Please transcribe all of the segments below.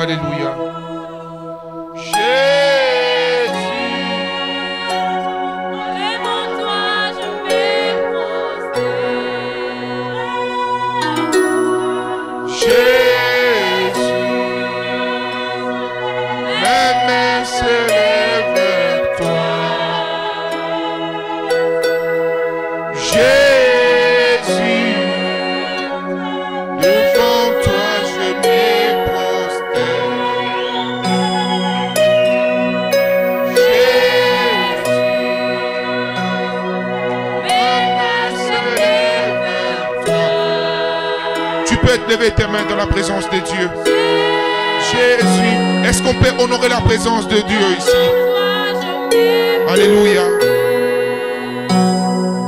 Alléluia. Jésus. Devant toi, je vais proster. Jésus. Mes mains se lèvent vers toi. Jésus. Devant toi, je me prosterne. Jésus. Mes mains se lèvent vers toi. Tu peux te lever tes mains dans la présence de Dieu. Jésus. Est-ce qu'on peut honorer la présence de Dieu ici? Alléluia.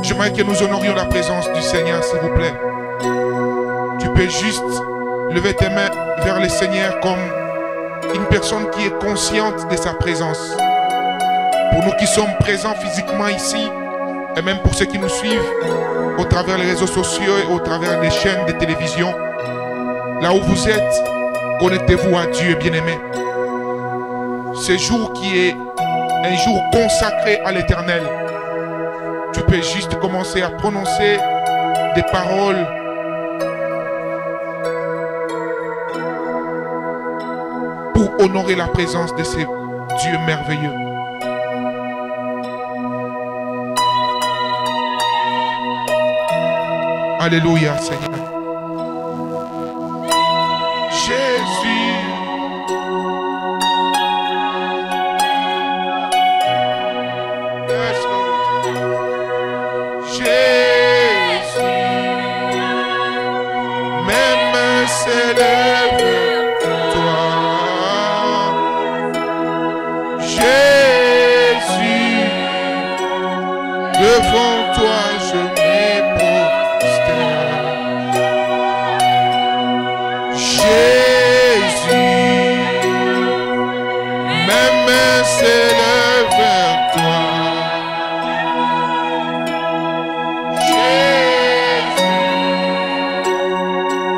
J'aimerais que nous honorions la présence du Seigneur, s'il vous plaît. Tu peux juste lever tes mains vers le Seigneur comme une personne qui est consciente de sa présence. Pour nous qui sommes présents physiquement ici, et même pour ceux qui nous suivent au travers des réseaux sociaux et au travers des chaînes de télévision, là où vous êtes, connectez-vous à Dieu, bien-aimé. Ce jour qui est un jour consacré à l'Éternel, tu peux juste commencer à prononcer des paroles pour honorer la présence de ce Dieu merveilleux. Alléluia, Seigneur. Jésus. Yes, Lord. Jésus. Mes mains s'élèvent vers toi. Jésus. Devant toi, je me prosterne. Jésus, mes mains s'élèvent vers toi. Jésus,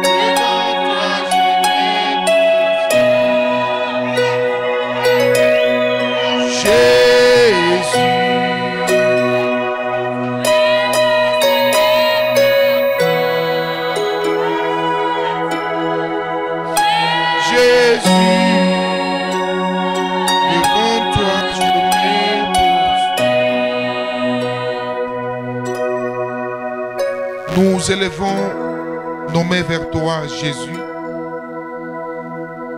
devant toi je me prosterne. Jésus. Nous élevons nos mains vers toi, Jésus.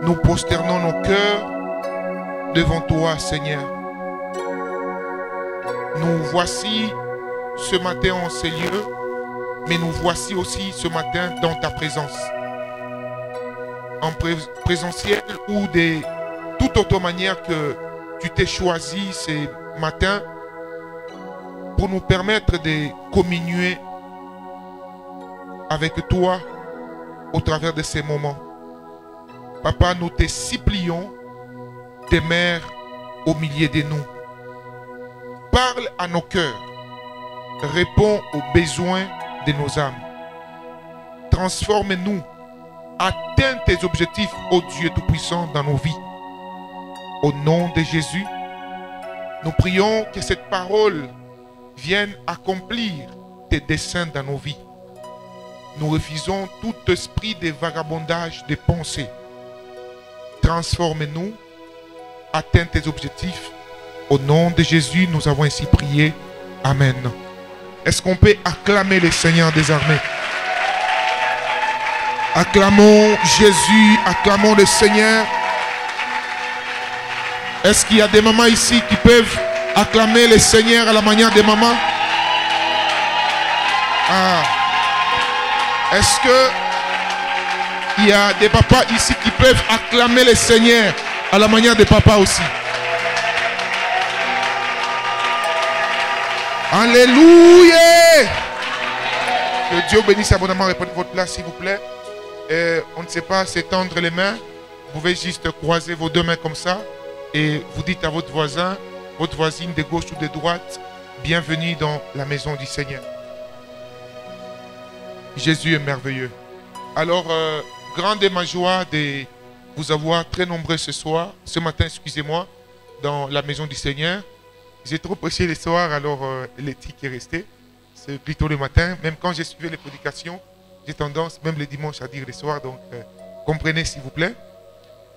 Nous prosternons nos cœurs devant toi, Seigneur. Nous voici ce matin en ces lieux, mais nous voici aussi ce matin dans ta présence. En présentiel ou de toute autre manière que tu t'es choisi ce matin pour nous permettre de communier avec toi au travers de ces moments. Papa, nous te supplions, demeure au milieu de nous. Parle à nos cœurs. Réponds aux besoins de nos âmes. Transforme-nous. Atteins tes objectifs, ô Dieu Tout-Puissant, dans nos vies. Au nom de Jésus, nous prions que cette parole vienne accomplir tes desseins dans nos vies. Nous refusons tout esprit de vagabondage de pensée. Transforme-nous, atteins tes objectifs. Au nom de Jésus, nous avons ainsi prié. Amen. Est-ce qu'on peut acclamer le Seigneur des armées? Acclamons Jésus, acclamons le Seigneur. Est-ce qu'il y a des mamans ici qui peuvent acclamer le Seigneur à la manière des mamans? Ah. Est-ce qu'il y a des papas ici qui peuvent acclamer le Seigneur à la manière des papas aussi? Alléluia! Que Dieu bénisse abondamment. Reprenez votre place s'il vous plaît. On ne sait pas s'étendre les mains. Vous pouvez juste croiser vos deux mains comme ça. Et vous dites à votre voisin, votre voisine de gauche ou de droite, bienvenue dans la maison du Seigneur. Jésus est merveilleux. Alors, grande est ma joie de vous avoir très nombreux ce matin, excusez-moi, dans la maison du Seigneur. J'ai trop prêché le soir, alors l'éthique est restée. C'est plutôt le matin. Même quand j'ai suivi les prédications, j'ai tendance, même les dimanches, à dire le soir. Donc, comprenez s'il vous plaît.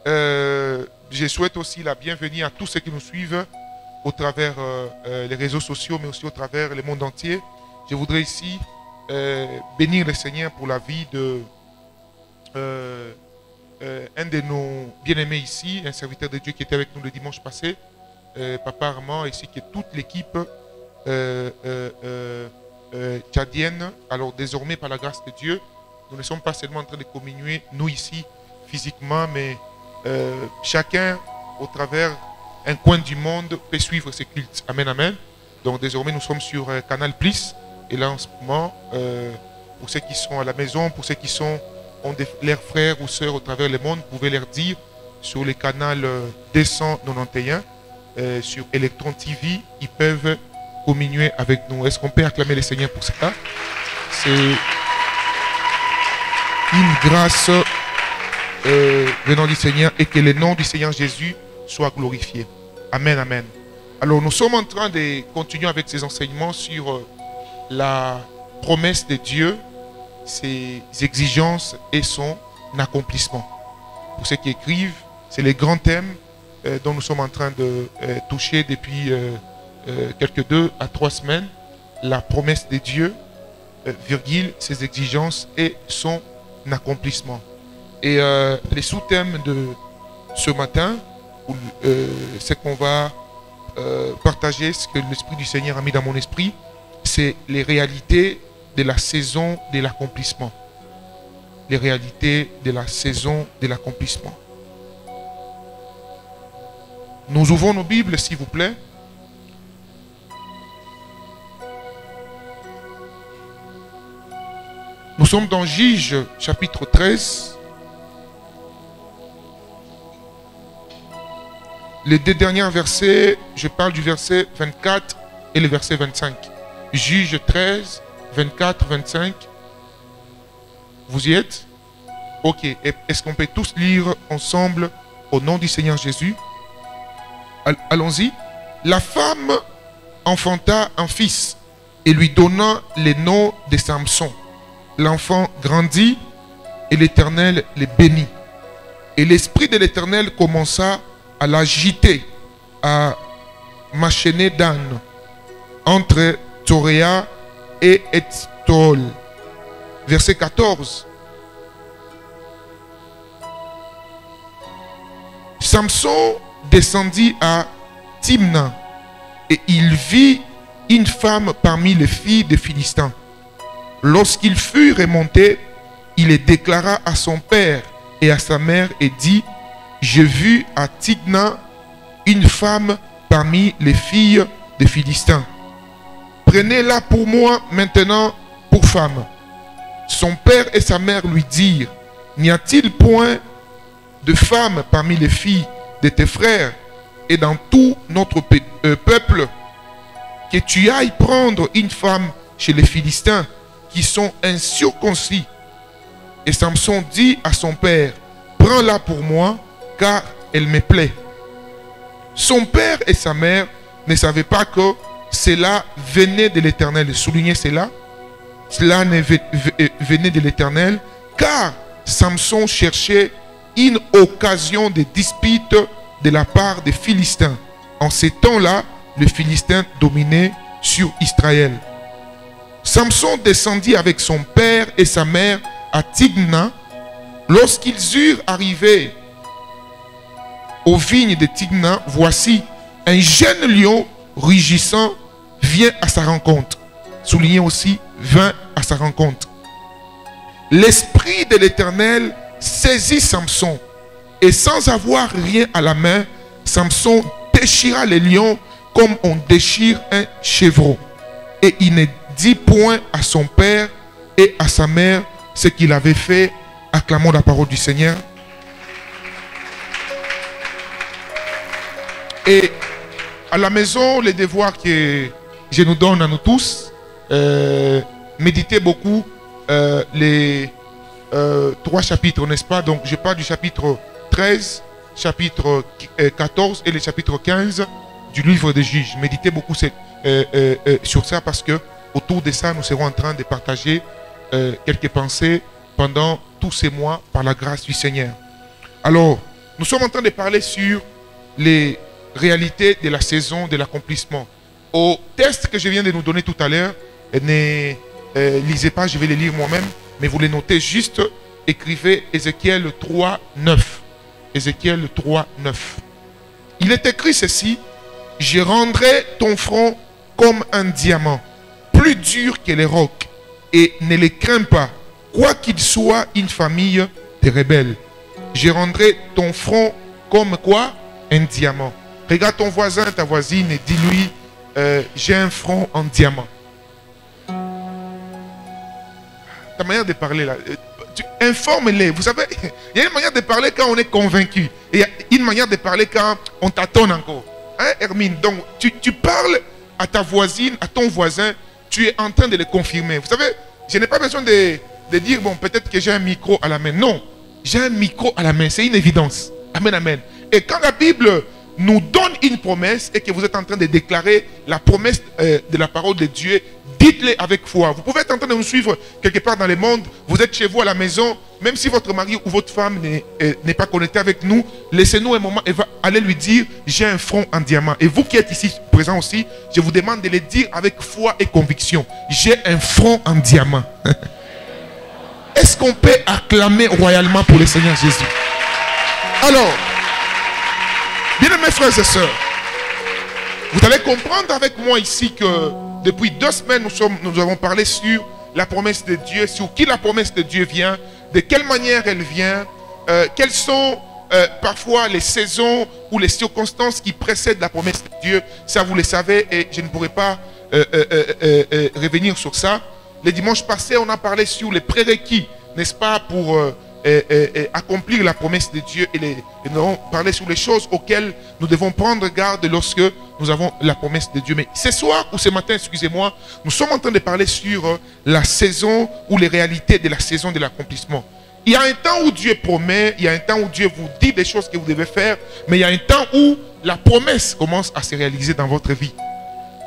Je souhaite aussi la bienvenue à tous ceux qui nous suivent au travers les réseaux sociaux, mais aussi au travers le monde entier. Je voudrais ici bénir le Seigneur pour la vie de un de nos bien-aimés ici, un serviteur de Dieu qui était avec nous le dimanche passé, Papa Armand, ainsi que toute l'équipe tchadienne. Alors désormais, par la grâce de Dieu, nous ne sommes pas seulement en train de communier, nous ici, physiquement, mais chacun, au travers un coin du monde, peut suivre ses cultes. Amen, amen. Donc désormais, nous sommes sur Canal+. Et là, en ce moment, pour ceux qui sont à la maison, pour ceux qui ont leurs frères ou sœurs au travers le monde, vous pouvez leur dire sur le canal 291, sur Electron TV, ils peuvent communier avec nous. Est-ce qu'on peut acclamer le Seigneur pour cela? C'est une grâce venant du Seigneur, et que le nom du Seigneur Jésus soit glorifié. Amen, amen. Alors nous sommes en train de continuer avec ces enseignements sur la promesse de Dieu, ses exigences et son accomplissement. Pour ceux qui écrivent, c'est les grands thèmes dont nous sommes en train de toucher depuis quelques 2 à 3 semaines. La promesse de Dieu, virgule, ses exigences et son accomplissement. Et les sous-thèmes de ce matin, c'est qu'on va partager, ce que l'Esprit du Seigneur a mis dans mon esprit, c'est les réalités de la saison de l'accomplissement. Les réalités de la saison de l'accomplissement. Nous ouvrons nos Bibles, s'il vous plaît. Nous sommes dans Juge, chapitre 13. Les 2 derniers versets, je parle du verset 24 et le verset 25. Juge 13, 24, 25. Vous y êtes? Ok. Est-ce qu'on peut tous lire ensemble au nom du Seigneur Jésus? Allons-y. La femme enfanta un fils et lui donna le nom de Samson. L'enfant grandit et l'Éternel le bénit. Et l'Esprit de l'Éternel commença à l'agiter, à mâcher d'âne entre Toréa et Etstol. Verset 14. Samson descendit à Timna et il vit une femme parmi les filles des Philistins. Lorsqu'il fut remonté, il les déclara à son père et à sa mère et dit: j'ai vu à Timna une femme parmi les filles des Philistins. Prenez-la pour moi maintenant pour femme. Son père et sa mère lui dirent: n'y a-t-il point de femme parmi les filles de tes frères et dans tout notre peuple que tu ailles prendre une femme chez les Philistins qui sont incirconcis? Et Samson dit à son père: prends-la pour moi, car elle me plaît. Son père et sa mère ne savaient pas que cela venait de l'Éternel. Soulignez cela. Cela venait de l'Éternel, car Samson cherchait une occasion de dispute de la part des Philistins. En ces temps-là, les Philistins dominaient sur Israël. Samson descendit avec son père et sa mère à Timna. Lorsqu'ils eurent arrivé aux vignes de Timna, voici un jeune lion rugissant vient à sa rencontre. Soulignez aussi, vint à sa rencontre. L'Esprit de l'Éternel saisit Samson et sans avoir rien à la main, Samson déchira les lions comme on déchire un chevreau. Et il ne dit point à son père et à sa mère ce qu'il avait fait. Acclamons la parole du Seigneur. Et à la maison, les devoirs que je nous donne à nous tous, méditez beaucoup les 3 chapitres, n'est-ce pas? Donc je parle du chapitre 13, chapitre 14 et le chapitre 15 du livre des Juges. Méditez beaucoup sur ça parce que autour de ça, nous serons en train de partager quelques pensées pendant tous ces mois par la grâce du Seigneur. Alors, nous sommes en train de parler sur les réalités de la saison de l'accomplissement. Au texte que je viens de nous donner tout à l'heure, ne lisez pas, je vais les lire moi-même, mais vous les notez juste, écrivez Ézéchiel 3, 9. Ézéchiel 3, 9. Il est écrit ceci: je rendrai ton front comme un diamant, plus dur que les rocs, et ne les crains pas, quoi qu'il soit une famille de rebelles. Je rendrai ton front comme quoi? Un diamant. Regarde ton voisin, ta voisine et dis-lui, j'ai un front en diamant. Ta manière de parler là, informe-les. Vous savez, il y a une manière de parler quand on est convaincu. Et il y a une manière de parler quand on tâtonne encore. Hein, Hermine? Donc, tu parles à ta voisine, à ton voisin, tu es en train de le confirmer. Vous savez, je n'ai pas besoin de dire, bon, peut-être que j'ai un micro à la main. Non, j'ai un micro à la main, c'est une évidence. Amen, amen. Et quand la Bible nous donne une promesse et que vous êtes en train de déclarer la promesse de la parole de Dieu, dites-les avec foi. Vous pouvez être en train de nous suivre quelque part dans le monde. Vous êtes chez vous à la maison. Même si votre mari ou votre femme n'est pas connecté avec nous, laissez-nous un moment et allez lui dire, j'ai un front en diamant. Et vous qui êtes ici présents aussi, je vous demande de le dire avec foi et conviction. J'ai un front en diamant. Est-ce qu'on peut acclamer royalement pour le Seigneur Jésus? Alors, bien mes frères et sœurs, vous allez comprendre avec moi ici que depuis 2 semaines, nous avons parlé sur la promesse de Dieu, sur qui la promesse de Dieu vient, de quelle manière elle vient, quelles sont parfois les saisons ou les circonstances qui précèdent la promesse de Dieu. Ça, vous le savez, et je ne pourrai pas revenir sur ça. Le dimanche passé, on a parlé sur les prérequis, n'est-ce pas, pour accomplir la promesse de Dieu. Et nous avons parlé sur les choses auxquelles nous devons prendre garde lorsque nous avons la promesse de Dieu. Mais ce soir, ou ce matin, excusez-moi, nous sommes en train de parler sur la saison ou les réalités de la saison de l'accomplissement. Il y a un temps où Dieu promet, il y a un temps où Dieu vous dit des choses que vous devez faire, mais il y a un temps où la promesse commence à se réaliser dans votre vie.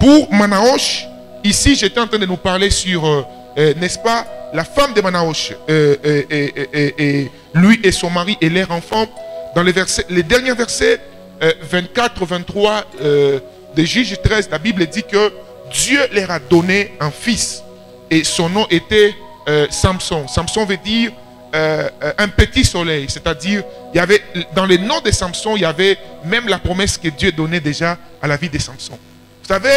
Pour Manaosh, ici, j'étais en train de nous parler sur, n'est-ce pas, la femme de Manaosh, lui et son mari et leur enfant. Dans les derniers versets 24-23 de Juges 13, la Bible dit que Dieu leur a donné un fils. Et son nom était Samson. Samson veut dire un petit soleil. C'est-à-dire, il y avait, dans le nom de Samson, il y avait même la promesse que Dieu donnait déjà à la vie de Samson. Vous savez,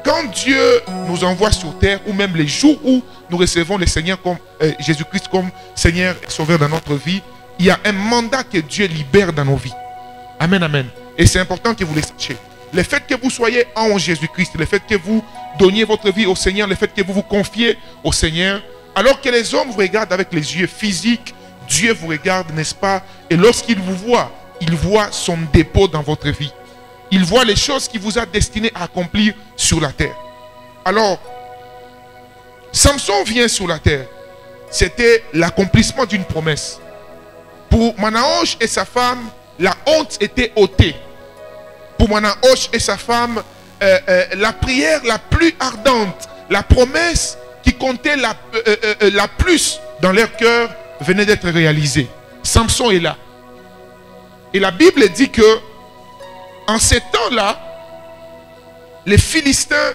quand Dieu nous envoie sur terre, ou même les jours où nous recevons le Seigneur comme Jésus-Christ comme Seigneur et Sauveur dans notre vie, il y a un mandat que Dieu libère dans nos vies. Amen, amen. Et c'est important que vous le sachiez. Le fait que vous soyez en Jésus-Christ, le fait que vous donniez votre vie au Seigneur, le fait que vous vous confiez au Seigneur, alors que les hommes vous regardent avec les yeux physiques, Dieu vous regarde, n'est-ce pas? Et lorsqu'il vous voit, il voit son dépôt dans votre vie. Il voit les choses qu'il vous a destinées à accomplir sur la terre. Alors, Samson vient sur la terre. C'était l'accomplissement d'une promesse. Pour Manaosh et sa femme, la honte était ôtée. Pour Manaosh et sa femme, la prière la plus ardente, la promesse qui comptait la plus dans leur cœur venait d'être réalisée. Samson est là. Et la Bible dit que en ces temps-là, les Philistins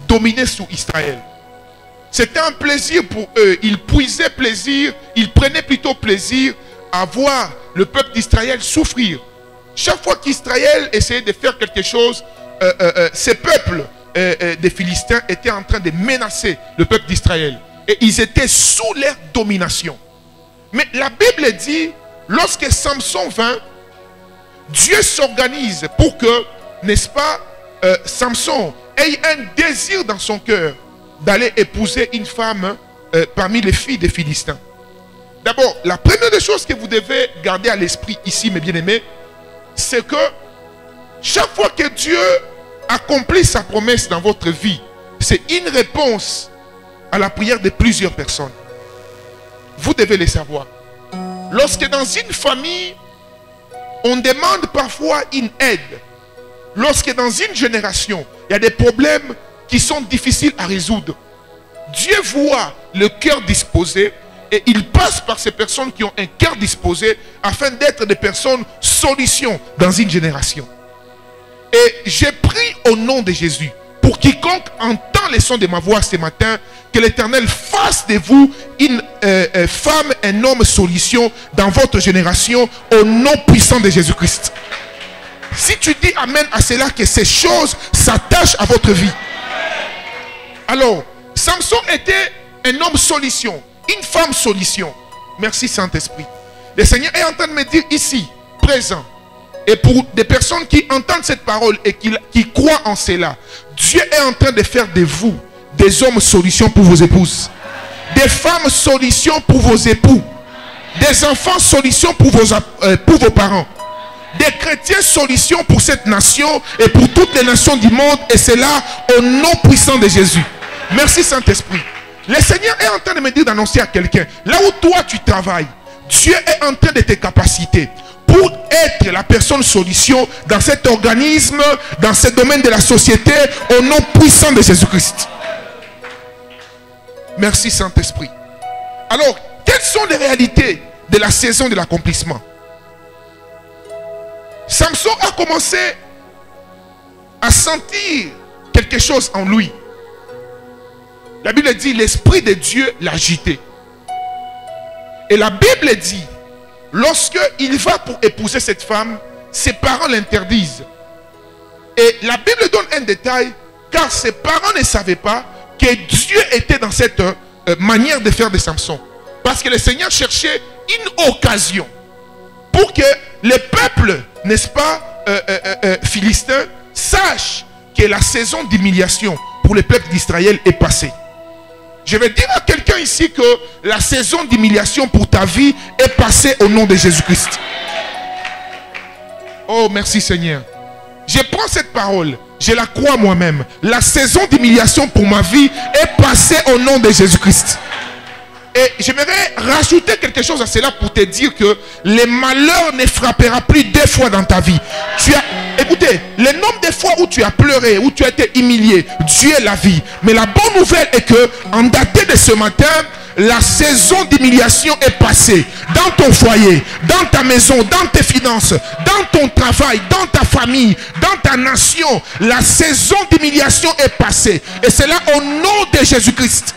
dominaient sur Israël. C'était un plaisir pour eux. Ils puisaient plaisir, ils prenaient plutôt plaisir à voir le peuple d'Israël souffrir. Chaque fois qu'Israël essayait de faire quelque chose, ces peuples des Philistins étaient en train de menacer le peuple d'Israël. Et ils étaient sous leur domination. Mais la Bible dit, lorsque Samson vint, Dieu s'organise pour que, n'est-ce pas, Samson ait un désir dans son cœur d'aller épouser une femme parmi les filles des Philistins. D'abord, la première des choses que vous devez garder à l'esprit ici, mes bien-aimés, c'est que chaque fois que Dieu accomplit sa promesse dans votre vie, c'est une réponse à la prière de plusieurs personnes. Vous devez le savoir. Lorsque dans une famille, On demande parfois une aide. Lorsque dans une génération, il y a des problèmes qui sont difficiles à résoudre. Dieu voit le cœur disposé et il passe par ces personnes qui ont un cœur disposé afin d'être des personnes solutions dans une génération. Et j'ai pris au nom de Jésus pour quiconque entend les sons de ma voix ce matin, que l'Éternel fasse de vous une femme, un homme solution dans votre génération au nom puissant de Jésus-Christ. Si tu dis amen à cela, que ces choses s'attachent à votre vie. Alors, Samson était un homme solution, une femme solution. Merci Saint-Esprit. Le Seigneur est en train de me dire ici, présent, et pour des personnes qui entendent cette parole et qui croient en cela, Dieu est en train de faire de vous des hommes solutions pour vos épouses, des femmes solutions pour vos époux, des enfants solutions pour vos parents, des chrétiens solutions pour cette nation et pour toutes les nations du monde, et cela au nom puissant de Jésus. Merci Saint-Esprit. Le Seigneur est en train de me dire d'annoncer à quelqu'un, là où toi tu travailles, Dieu est en train de te capaciter pour être la personne solution dans cet organisme, dans ce domaine de la société, au nom puissant de Jésus-Christ. Merci Saint-Esprit. Alors, quelles sont les réalités de la saison de l'accomplissement? Samson a commencé à sentir quelque chose en lui. La Bible dit, l'Esprit de Dieu l'agitait. Et la Bible dit, lorsqu'il va pour épouser cette femme, ses parents l'interdisent. Et la Bible donne un détail, car ses parents ne savaient pas que Dieu était dans cette manière de faire de Samson. Parce que le Seigneur cherchait une occasion pour que le peuple, n'est-ce pas, philistin, sache que la saison d'humiliation pour le peuple d'Israël est passée. Je vais dire à quelqu'un ici que la saison d'humiliation pour ta vie est passée au nom de Jésus-Christ. Oh, merci Seigneur. Je prends cette parole, je la crois moi-même. La saison d'humiliation pour ma vie est passée au nom de Jésus-Christ. Et j'aimerais rajouter quelque chose à cela pour te dire que les malheurs ne frappera plus deux fois dans ta vie. Écoutez, le nombre de fois où tu as pleuré, où tu as été humilié, Dieu est la vie. Mais la bonne nouvelle est que, en daté de ce matin, la saison d'humiliation est passée. Dans ton foyer, dans ta maison, dans tes finances, dans ton travail, dans ta famille, dans ta nation, la saison d'humiliation est passée. Et c'est là au nom de Jésus-Christ.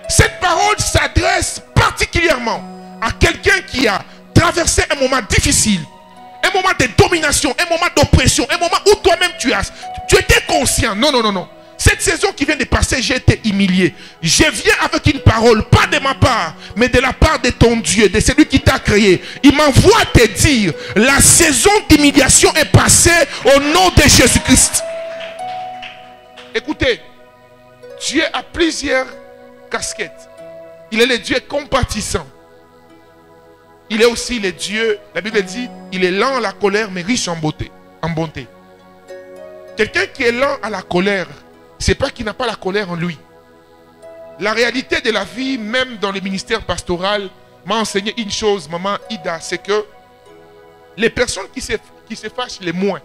Cette parole s'adresse particulièrement à quelqu'un qui a traversé un moment difficile, un moment de domination, un moment d'oppression, un moment où toi-même tu étais conscient. Non, non, non, non. Cette saison qui vient de passer, j'ai été humilié. Je viens avec une parole, pas de ma part, mais de la part de ton Dieu, de celui qui t'a créé. Il m'envoie te dire, la saison d'humiliation est passée au nom de Jésus-Christ. Écoutez, Dieu a plusieurs casquette. Il est le Dieu compatissant. Il est aussi le Dieu, la Bible dit, il est lent à la colère mais riche en bonté. Quelqu'un qui est lent à la colère, c'est pas qu'il n'a pas la colère en lui. La réalité de la vie, même dans le ministère pastoral, m'a enseigné une chose, maman Ida, c'est que les personnes qui se fâchent les moins,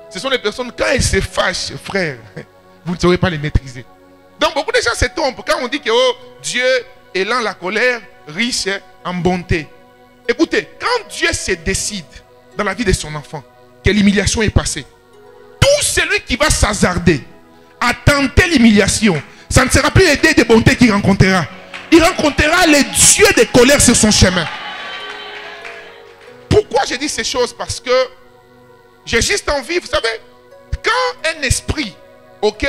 ce sont les personnes, quand elles se fâchent, frère, vous ne saurez pas les maîtriser. Donc beaucoup de gens se trompent quand on dit que oh, Dieu est lent à la colère, riche en bonté. Écoutez, quand Dieu se décide dans la vie de son enfant que l'humiliation est passée, tout celui qui va s'hasarder à tenter l'humiliation, ça ne sera plus les dés de bonté qu'il rencontrera. Il rencontrera les dieux de colère sur son chemin. Pourquoi je dis ces choses? Parce que j'ai juste envie, vous savez, quand un esprit, ok,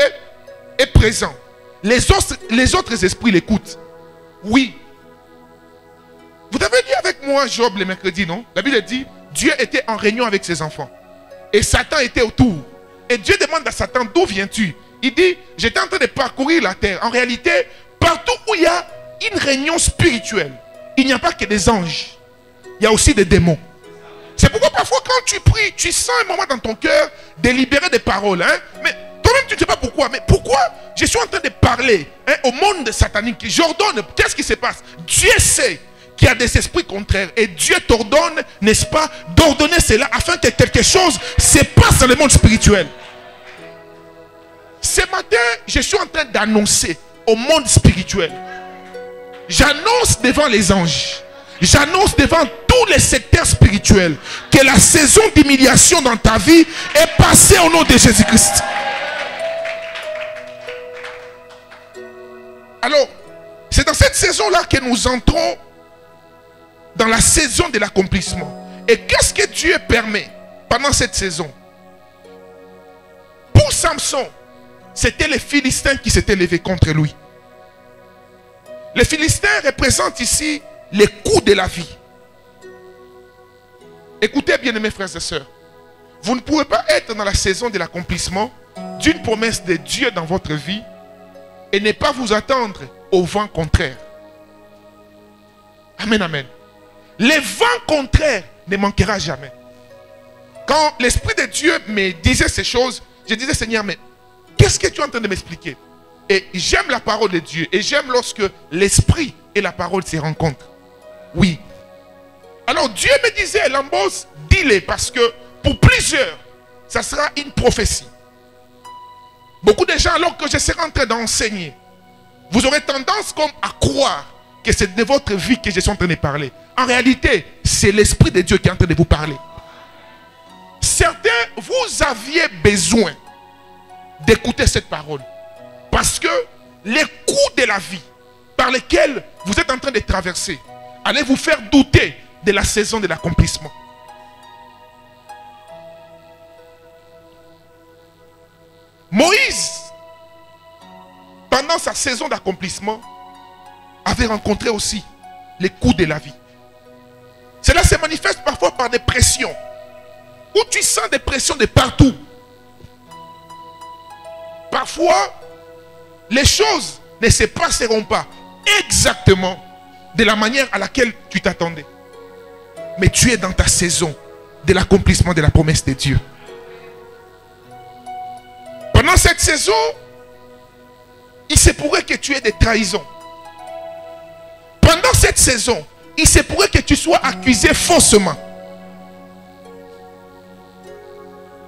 est présent, les autres esprits l'écoutent. Oui. Vous avez lu avec moi Job le mercredi, non? La Bible dit, Dieu était en réunion avec ses enfants. Et Satan était autour. Et Dieu demande à Satan, d'où viens-tu? Il dit, j'étais en train de parcourir la terre. En réalité, partout où il y a une réunion spirituelle, il n'y a pas que des anges. Il y a aussi des démons. C'est pourquoi parfois quand tu pries, tu sens un moment dans ton cœur de libérer des paroles. Mais toi-même, tu ne sais pas pourquoi. Mais pourquoi je suis en train de parler au monde satanique? J'ordonne, qu'est-ce qui se passe? Dieu sait qui a des esprits contraires. Et Dieu t'ordonne, n'est-ce pas, d'ordonner cela afin que quelque chose se passe dans le monde spirituel. Ce matin, je suis en train d'annoncer au monde spirituel. J'annonce devant les anges. J'annonce devant tous les secteurs spirituels que la saison d'humiliation dans ta vie est passée au nom de Jésus-Christ. Alors, c'est dans cette saison-là que nous entrons dans la saison de l'accomplissement. Et qu'est-ce que Dieu permet pendant cette saison? Pour Samson, c'était les Philistins qui s'étaient levés contre lui. Les Philistins représentent ici les coups de la vie. Écoutez bien, mes frères et sœurs. Vous ne pouvez pas être dans la saison de l'accomplissement d'une promesse de Dieu dans votre vie et ne pas vous attendre au vent contraire. Amen, amen. Les vents contraires ne manquera jamais. Quand l'Esprit de Dieu me disait ces choses, je disais, Seigneur, mais qu'est-ce que tu es en train de m'expliquer? Et j'aime la parole de Dieu. Et j'aime lorsque l'Esprit et la parole se rencontrent. Oui. Alors Dieu me disait, Lambos, dis-le, parce que pour plusieurs, ça sera une prophétie. Beaucoup de gens, alors que je serai en train d'enseigner, vous aurez tendance comme à croire que c'est de votre vie que je suis en train de parler. En réalité, c'est l'Esprit de Dieu qui est en train de vous parler. Certains, vous aviez besoin d'écouter cette parole. Parce que les coups de la vie par lesquels vous êtes en train de traverser allez vous faire douter de la saison de l'accomplissement. Moïse, pendant sa saison d'accomplissement, avait rencontré aussi les coups de la vie. Cela se manifeste parfois par des pressions, où tu sens des pressions de partout. Parfois, les choses ne se passeront pas exactement de la manière à laquelle tu t'attendais. Mais tu es dans ta saison de l'accomplissement de la promesse de Dieu. Pendant cette saison, il se pourrait que tu aies des trahisons. Pendant cette saison, il se pourrait que tu sois accusé faussement.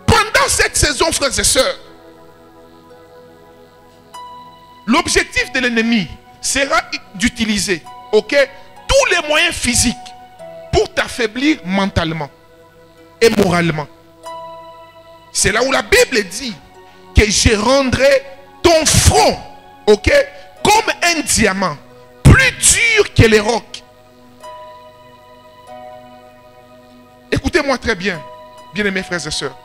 Pendant cette saison, frères et sœurs, l'objectif de l'ennemi sera d'utiliser, ok, tous les moyens physiques pour t'affaiblir mentalement et moralement. C'est là où la Bible dit que je rendrai ton front, ok, comme un diamant, plus dur que les rocs. Écoutez-moi très bien, bien-aimés frères et sœurs.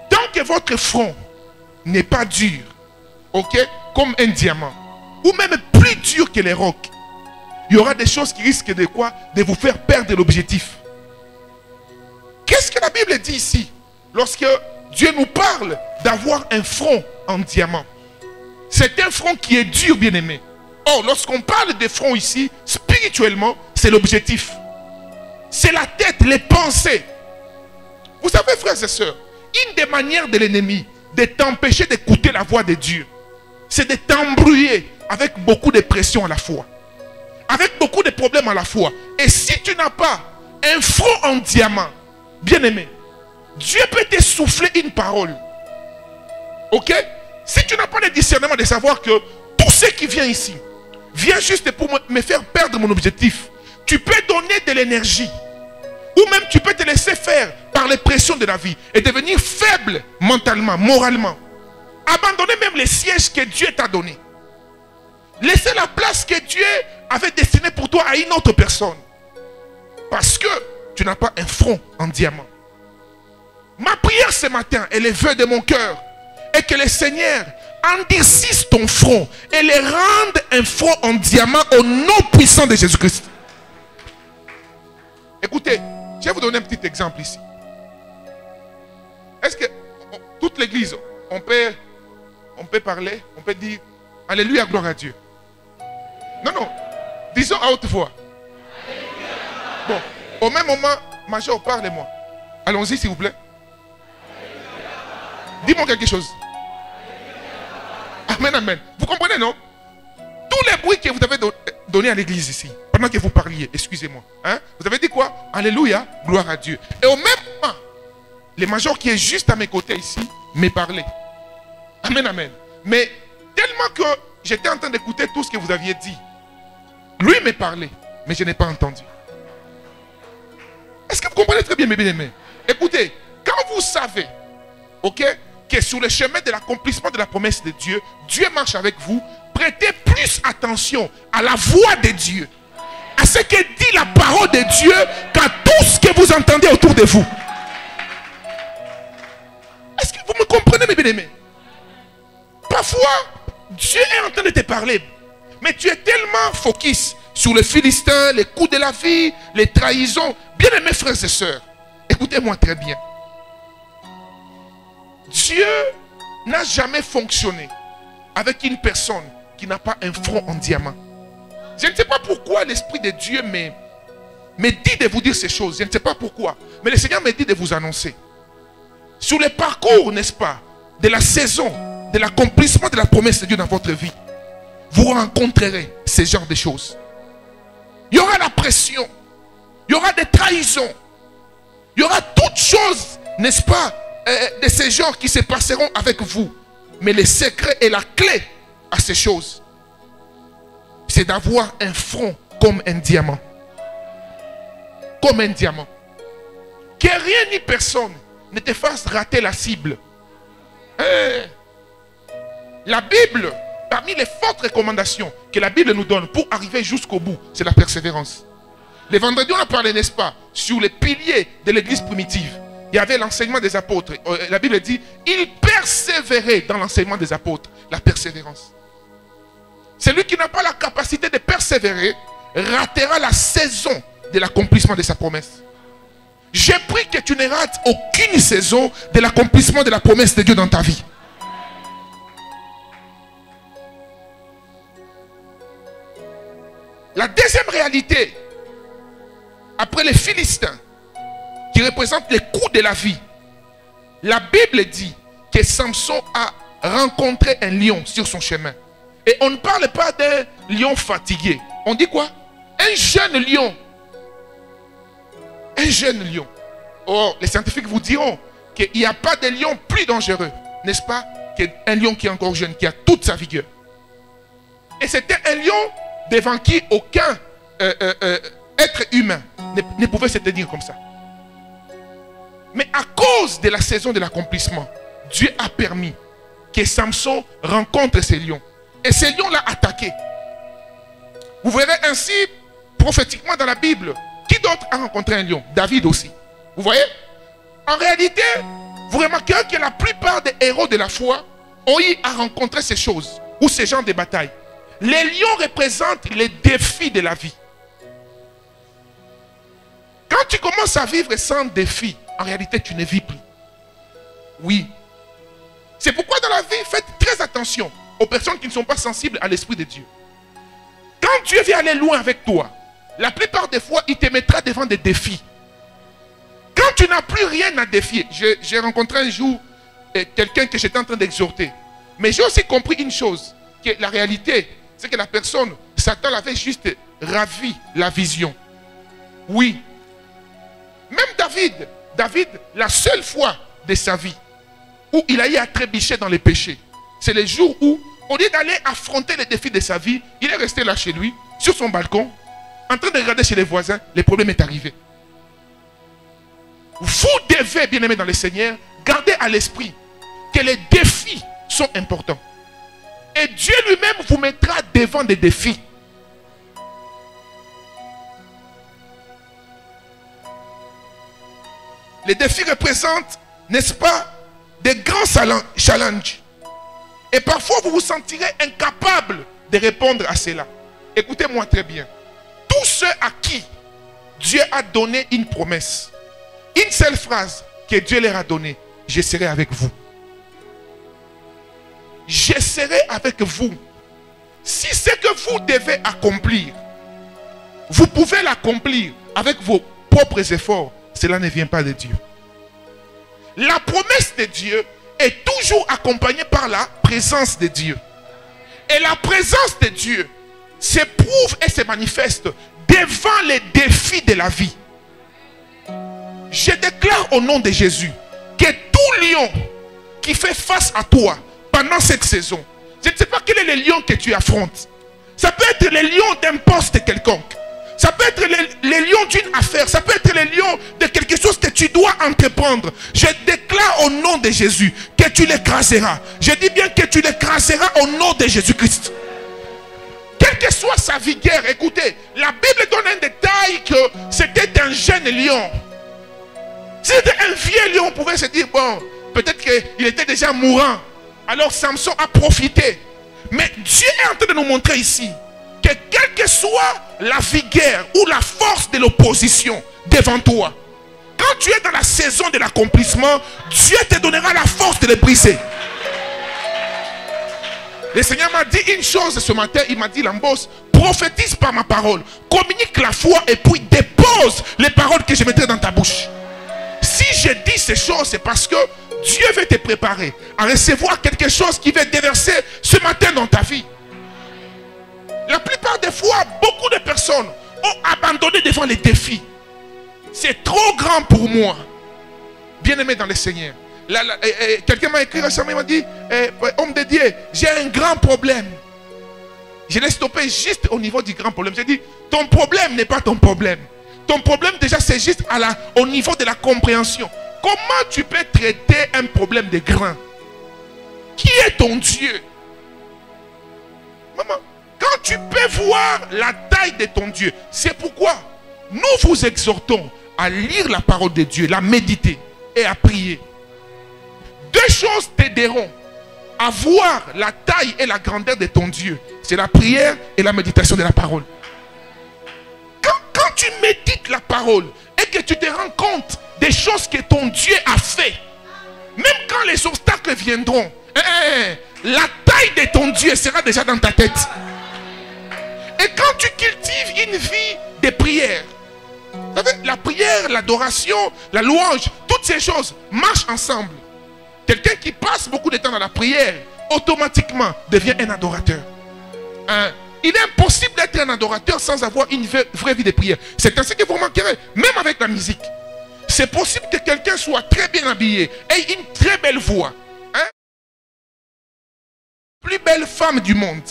Tant que votre front n'est pas dur, ok, comme un diamant, ou même plus dur que les rocs, il y aura des choses qui risquent de quoi? De vous faire perdre l'objectif. Qu'est-ce que la Bible dit ici? Lorsque Dieu nous parle d'avoir un front en diamant. C'est un front qui est dur, bien-aimé. Or, lorsqu'on parle de front ici, spirituellement, c'est l'objectif. C'est la tête, les pensées. Vous savez, frères et sœurs, une des manières de l'ennemi de t'empêcher d'écouter la voix de Dieu, c'est de t'embrouiller avec beaucoup de pression à la fois. Avec beaucoup de problèmes à la fois. Et si tu n'as pas un front en diamant, bien-aimé, Dieu peut te souffler une parole. Ok? Si tu n'as pas le discernement de savoir que tout ce qui vient ici vient juste pour me faire perdre mon objectif, tu peux donner de l'énergie. Ou même tu peux te laisser faire par les pressions de la vie et devenir faible mentalement, moralement. Abandonner même les sièges que Dieu t'a donnés. Laisser la place que Dieu avait destinée pour toi à une autre personne. Parce que tu n'as pas un front en diamant. Ma prière ce matin et les vœux de mon cœur est que le Seigneur endurcisse ton front et le rende un front en diamant au nom puissant de Jésus-Christ. Écoutez, je vais vous donner un petit exemple ici. Est-ce que toute l'église, on peut parler, on peut dire Alléluia, gloire à Dieu? Non, non, disons à haute voix. Bon, au même moment, Major, parlez-moi. Allons-y, s'il vous plaît. Dis-moi quelque chose. Amen, amen. Vous comprenez, non? Tous les bruits que vous avez donnés à l'église ici, pendant pendant que vous parliez, excusez-moi. Hein? Vous avez dit quoi? Alléluia, gloire à Dieu. Et au même moment, le major qui est juste à mes côtés ici me parlait. Amen, amen. Mais tellement que j'étais en train d'écouter tout ce que vous aviez dit. Lui me parlait, mais je n'ai pas entendu. Est-ce que vous comprenez très bien, mes bien-aimés? Écoutez, quand vous savez, ok, que sur le chemin de l'accomplissement de la promesse de Dieu, Dieu marche avec vous, prêtez plus attention à la voix de Dieu, à ce que dit la parole de Dieu, qu'à tout ce que vous entendez autour de vous. Est-ce que vous me comprenez, mes bien-aimés? Parfois, Dieu est en train de te parler, mais tu es tellement focus sur les Philistins, les coups de la vie, les trahisons. Bien-aimés frères et sœurs, écoutez-moi très bien. Dieu n'a jamais fonctionné avec une personne qui n'a pas un front en diamant. Je ne sais pas pourquoi l'Esprit de Dieu me dit de vous dire ces choses. Je ne sais pas pourquoi. Mais le Seigneur me dit de vous annoncer. Sur le parcours, n'est-ce pas, de la saison, de l'accomplissement de la promesse de Dieu dans votre vie, vous rencontrerez ce genre de choses. Il y aura la pression. Il y aura des trahisons. Il y aura toutes choses, n'est-ce pas, de ces gens qui se passeront avec vous. Mais le secret et la clé à ces choses, c'est d'avoir un front comme un diamant. Comme un diamant. Que rien ni personne ne te fasse rater la cible. La Bible, parmi les fortes recommandations que la Bible nous donne pour arriver jusqu'au bout, c'est la persévérance. Le vendredi, on a parlé, n'est-ce pas, sur les piliers de l'église primitive. Il y avait l'enseignement des apôtres. La Bible dit, ils persévéraient dans l'enseignement des apôtres. La persévérance. Celui qui n'a pas la capacité de persévérer ratera la saison de l'accomplissement de sa promesse. J'ai pris que tu ne rates aucune saison de l'accomplissement de la promesse de Dieu dans ta vie. La deuxième réalité, après les Philistins, qui représentent les coups de la vie, la Bible dit que Samson a rencontré un lion sur son chemin. Et on ne parle pas d'un lion fatigué. On dit quoi? Un jeune lion. Un jeune lion. Or, les scientifiques vous diront qu'il n'y a pas de lion plus dangereux, n'est-ce pas, qu'un lion qui est encore jeune, qui a toute sa vigueur. Et c'était un lion devant qui aucun être humain ne pouvait se tenir comme ça. Mais à cause de la saison de l'accomplissement, Dieu a permis que Samson rencontre ces lions. Et ces lions l'ont attaqué. Vous verrez ainsi, prophétiquement dans la Bible, qui d'autre a rencontré un lion? David aussi. Vous voyez? En réalité, vous remarquerez que la plupart des héros de la foi ont eu à rencontrer ces choses, ou ces genres de batailles. Les lions représentent les défis de la vie. Quand tu commences à vivre sans défi, en réalité, tu ne vis plus. Oui. C'est pourquoi dans la vie, faites très attention aux personnes qui ne sont pas sensibles à l'Esprit de Dieu. Quand Dieu vient aller loin avec toi, la plupart des fois, il te mettra devant des défis. Quand tu n'as plus rien à défier, j'ai rencontré un jour quelqu'un que j'étais en train d'exhorter. Mais j'ai aussi compris une chose, que la réalité, c'est que la personne, Satan l'avait juste ravi la vision. Oui. Même David, la seule fois de sa vie où il a eu à trébucher dans les péchés, c'est le jour où, au lieu d'aller affronter les défis de sa vie, il est resté là chez lui, sur son balcon, en train de regarder chez les voisins, le problème est arrivé. Vous devez, bien-aimés dans le Seigneur, garder à l'esprit que les défis sont importants. Et Dieu lui-même vous mettra devant des défis. Les défis représentent, n'est-ce pas, des grands challenges. Et parfois, vous vous sentirez incapable de répondre à cela. Écoutez-moi très bien. Tous ceux à qui Dieu a donné une promesse, une seule phrase que Dieu leur a donnée, je serai avec vous. Je serai avec vous. Si ce que vous devez accomplir, vous pouvez l'accomplir avec vos propres efforts, cela ne vient pas de Dieu. La promesse de Dieu est toujours accompagnée par la présence de Dieu. Et la présence de Dieu s'éprouve et se manifeste devant les défis de la vie, je déclare au nom de Jésus que tout lion qui fait face à toi pendant cette saison, je ne sais pas quel est le lion que tu affrontes. Ça peut être le lion d'un poste quelconque. Ça peut être le lion d'une affaire. Ça peut être le lion de quelque chose que tu dois entreprendre. Je déclare au nom de Jésus que tu l'écraseras. Je dis bien que tu l'écraseras au nom de Jésus-Christ. Quelle que soit sa vigueur, écoutez, la Bible donne un détail que c'était un jeune lion. Si c'était un vieux lion, on pouvait se dire, bon, peut-être qu'il était déjà mourant. Alors Samson a profité. Mais Dieu est en train de nous montrer ici que quelle que soit la vigueur ou la force de l'opposition devant toi, quand tu es dans la saison de l'accomplissement, Dieu te donnera la force de le briser. Le Seigneur m'a dit une chose ce matin, il m'a dit, Lambos, prophétise par ma parole, communique la foi et puis dépose les paroles que je mettrai dans ta bouche. Si je dis ces choses, c'est parce que Dieu veut te préparer à recevoir quelque chose qui va déverser ce matin dans ta vie. La plupart des fois, beaucoup de personnes ont abandonné devant les défis. C'est trop grand pour moi. Bien-aimé dans le Seigneur. Quelqu'un m'a écrit récemment, il m'a dit, homme de Dieu, j'ai un grand problème. Je l'ai stoppé juste au niveau du grand problème. J'ai dit, ton problème n'est pas ton problème. Ton problème déjà c'est juste au niveau de la compréhension. Comment tu peux traiter un problème de grain? Qui est ton Dieu? Maman, quand tu peux voir la taille de ton Dieu, c'est pourquoi nous vous exhortons à lire la parole de Dieu, la méditer et à prier. Deux choses t'aideront à voir la taille et la grandeur de ton Dieu. C'est la prière et la méditation de la parole. Quand tu médites la parole et que tu te rends compte des choses que ton Dieu a fait, même quand les obstacles viendront, la taille de ton Dieu sera déjà dans ta tête. Et quand tu cultives une vie de prière, vous savez, la prière, l'adoration, la louange, toutes ces choses marchent ensemble. Quelqu'un qui passe beaucoup de temps dans la prière, automatiquement devient un adorateur. Il est impossible d'être un adorateur sans avoir une vraie vie de prière. C'est ainsi que vous remarquerez, même avec la musique. C'est possible que quelqu'un soit très bien habillé et une très belle voix. Plus belle femme du monde.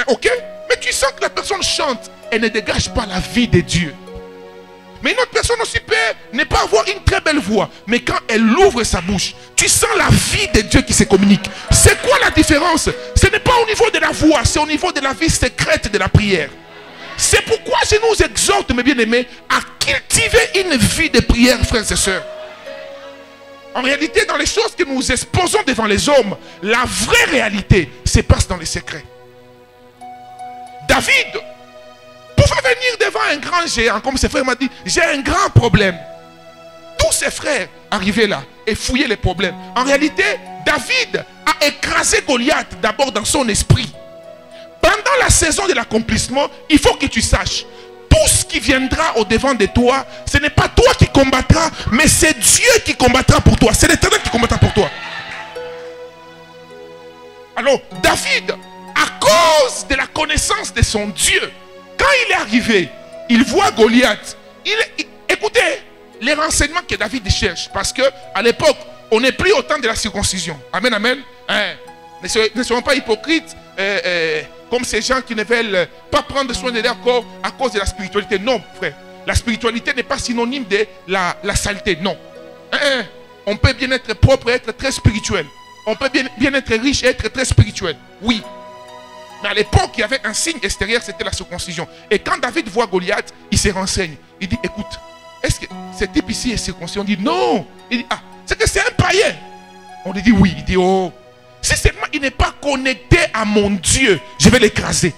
Ok? Mais tu sens que la personne chante et ne dégage pas la vie de Dieu. Mais une autre personne aussi peut ne pas avoir une très belle voix. Mais quand elle ouvre sa bouche, tu sens la vie de Dieu qui se communique. C'est quoi la différence? Ce n'est pas au niveau de la voix, c'est au niveau de la vie secrète de la prière. C'est pourquoi je nous exhorte, mes bien-aimés, à cultiver une vie de prière, frères et sœurs. En réalité, dans les choses que nous exposons devant les hommes, la vraie réalité se passe dans les secrets. David pouvait venir devant un grand géant, comme ses frères m'ont dit, j'ai un grand problème. Tous ses frères arrivaient là et fouillaient les problèmes. En réalité, David a écrasé Goliath d'abord dans son esprit. Pendant la saison de l'accomplissement, il faut que tu saches, tout ce qui viendra au devant de toi, ce n'est pas toi qui combattras, mais c'est Dieu qui combattra pour toi. C'est l'Éternel qui combattra pour toi. Alors, David, à cause de la connaissance de son Dieu, quand il est arrivé, il voit Goliath. Écoutez les renseignements que David cherche. Parce qu'à l'époque, on n'est plus au temps de la circoncision. Amen, amen. Ne soyons pas hypocrites comme ces gens qui ne veulent pas prendre soin de leur corps à cause de la spiritualité. Non, frère. La spiritualité n'est pas synonyme de la saleté. Non. On peut bien être propre et être très spirituel. On peut bien être riche et être très spirituel. Oui. Mais à l'époque, il y avait un signe extérieur, c'était la circoncision. Et quand David voit Goliath, il se renseigne. Il dit, écoute, est-ce que ce type ici est circoncis? On dit, non. Il dit, ah, c'est que c'est un païen. On lui dit, oui. Il dit, oh, si seulement il n'est pas connecté à mon Dieu, je vais l'écraser.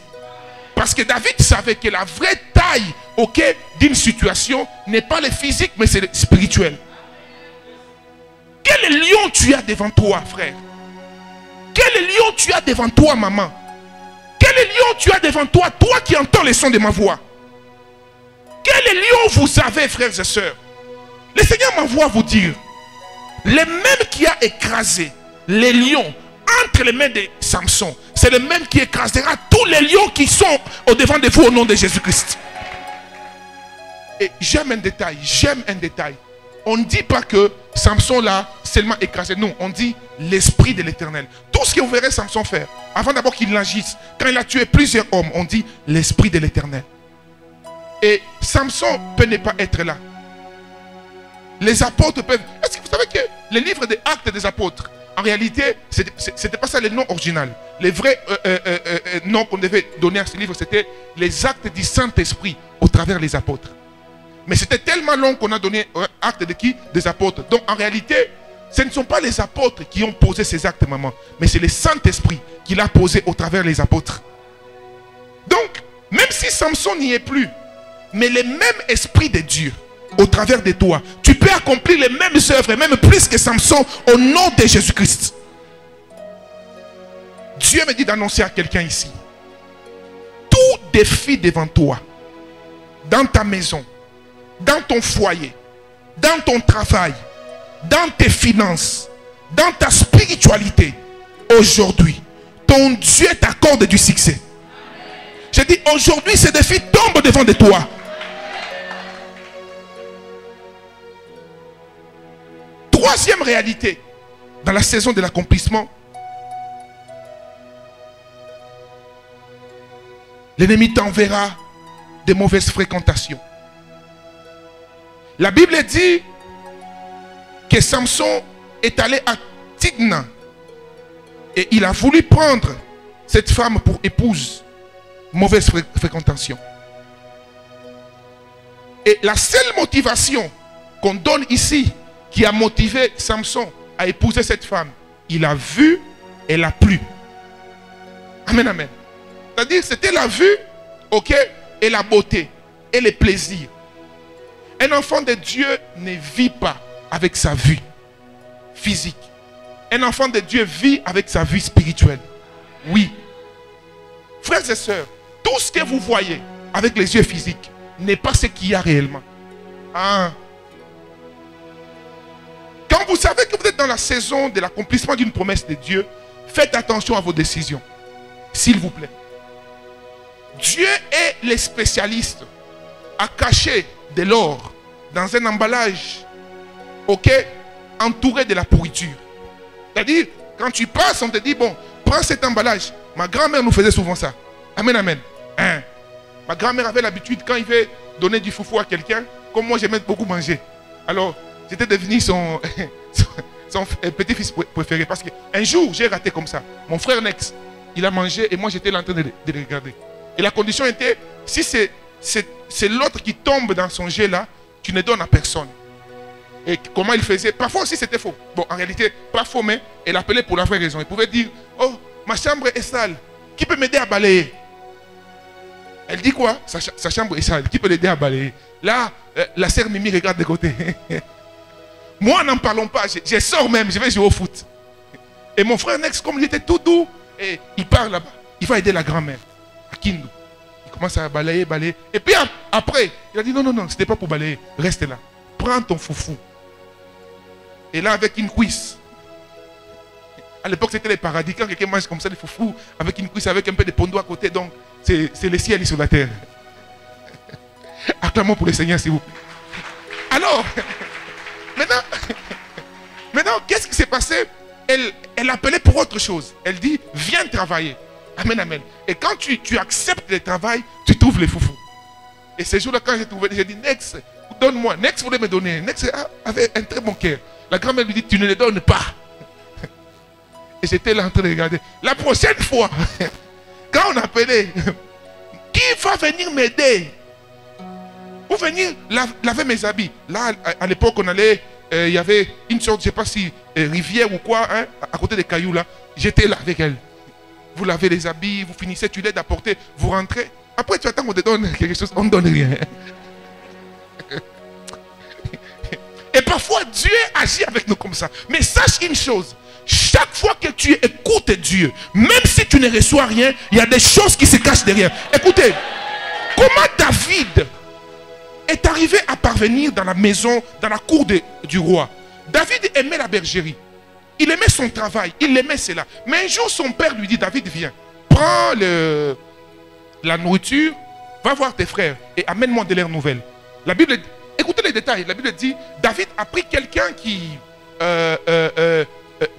Parce que David savait que la vraie taille, ok, d'une situation n'est pas le physique, mais c'est le spirituel. Quel lion tu as devant toi, frère? Quel lion tu as devant toi, maman? Quel lion tu as devant toi, toi qui entends les sons de ma voix? Quel lion vous avez, frères et sœurs? Le Seigneur m'envoie vous dire, le même qui a écrasé les lions entre les mains de Samson, c'est le même qui écrasera tous les lions qui sont au devant de vous au nom de Jésus-Christ. Et j'aime un détail, j'aime un détail. On ne dit pas que Samson l'a seulement écrasé. Non, on dit l'esprit de l'Éternel. Tout ce que vous verrez Samson faire, avant d'abord qu'il l'agisse, quand il a tué plusieurs hommes, on dit l'esprit de l'Éternel. Et Samson peut ne pas être là. Les apôtres peuvent... Est-ce que vous savez que les livres des Actes des apôtres, en réalité, ce n'était pas ça le nom original. Les vrais noms qu'on devait donner à ce livre, c'était les actes du Saint-Esprit au travers des apôtres. Mais c'était tellement long qu'on a donné acte de qui? Des apôtres. Donc en réalité, ce ne sont pas les apôtres qui ont posé ces actes, maman. Mais c'est le Saint-Esprit qui l'a posé au travers des apôtres. Donc, même si Samson n'y est plus, mais le même esprit de Dieu, au travers de toi, tu peux accomplir les mêmes œuvres, même plus que Samson, au nom de Jésus-Christ. Dieu me dit d'annoncer à quelqu'un ici, tout défi devant toi, dans ta maison, dans ton foyer, dans ton travail, dans tes finances, dans ta spiritualité, aujourd'hui, ton Dieu t'accorde du succès. Je dis aujourd'hui, ces défis tombent devant de toi. Troisième réalité, dans la saison de l'accomplissement, l'ennemi t'enverra des mauvaises fréquentations. La Bible dit que Samson est allé à Tigna et il a voulu prendre cette femme pour épouse. Mauvaise fréquentation. Et la seule motivation qu'on donne ici qui a motivé Samson à épouser cette femme, il a vu et l'a plu. Amen, amen. C'est-à-dire c'était la vue, ok, et la beauté et le plaisir. Un enfant de Dieu ne vit pas avec sa vue physique. Un enfant de Dieu vit avec sa vue spirituelle. Oui. Frères et sœurs, tout ce que vous voyez avec les yeux physiques n'est pas ce qu'il y a réellement. Ah. Quand vous savez que vous êtes dans la saison de l'accomplissement d'une promesse de Dieu, faites attention à vos décisions. S'il vous plaît. Dieu est le spécialiste à cacher de l'or dans un emballage, ok, entouré de la pourriture. C'est-à-dire, quand tu passes, on te dit, bon, prends cet emballage. Ma grand-mère nous faisait souvent ça. Amen, amen. Hein? Ma grand-mère avait l'habitude, quand il veut donner du foufou à quelqu'un, comme moi j'aimais beaucoup manger. Alors, j'étais devenu son petit-fils préféré. Parce qu'un jour, j'ai raté comme ça. Mon frère Nex, il a mangé et moi j'étais là en train de le regarder. Et la condition était, si c'est l'autre qui tombe dans son jet là, tu ne donnes à personne. Et comment il faisait? Parfois aussi c'était faux. Bon, en réalité, pas faux, mais elle appelait pour la vraie raison. Il pouvait dire, oh, ma chambre est sale. Qui peut m'aider à balayer? Elle dit quoi? Sa chambre est sale. Qui peut l'aider à balayer? Là, la sœur Mimi regarde de côté. Moi, n'en parlons pas. Je sors même, je vais jouer au foot. Et mon frère Nex, comme il était tout doux, et il part là-bas. Il va aider la grand-mère à Kindu. Il commence à balayer. Et puis après, il a dit non, ce n'était pas pour balayer. Reste là. Prends ton foufou. Et là, avec une cuisse. À l'époque, c'était les paradis. Quand quelqu'un mange comme ça, des foufous, avec une cuisse, avec un peu de pondo à côté, donc c'est le ciel sur la terre. Acclamons pour le Seigneur, s'il vous plaît. Alors, maintenant qu'est-ce qui s'est passé? Elle appelait pour autre chose. Elle dit, viens travailler. Amen, amen. Et quand tu acceptes le travail, tu trouves les foufous. Et ce jour-là, quand j'ai trouvé, j'ai dit, Nex, donne-moi. Nex voulait me donner. Nex avait un très bon cœur. La grand-mère lui dit, tu ne les donnes pas. Et j'étais là en train de regarder. La prochaine fois, quand on appelait, qui va venir m'aider? Pour venir laver mes habits. Là, à l'époque, on allait, il y avait une sorte, je ne sais pas si, rivière ou quoi, hein, à côté des cailloux là. J'étais là avec elle. Vous lavez les habits, vous finissez, tu l'aides à porter, vous rentrez. Après, tu attends qu'on te donne quelque chose, on ne donne rien. Et parfois, Dieu agit avec nous comme ça. Mais sache une chose. Chaque fois que tu écoutes Dieu, même si tu ne reçois rien, il y a des choses qui se cachent derrière. Écoutez, comment David est arrivé à parvenir dans la maison, dans la cour du roi? David aimait la bergerie. Il aimait son travail. Il aimait cela. Mais un jour, son père lui dit, David, viens. Prends la nourriture, va voir tes frères et amène-moi de leurs nouvelles. La Bible, écoutez les détails. La Bible dit, David a pris quelqu'un qui,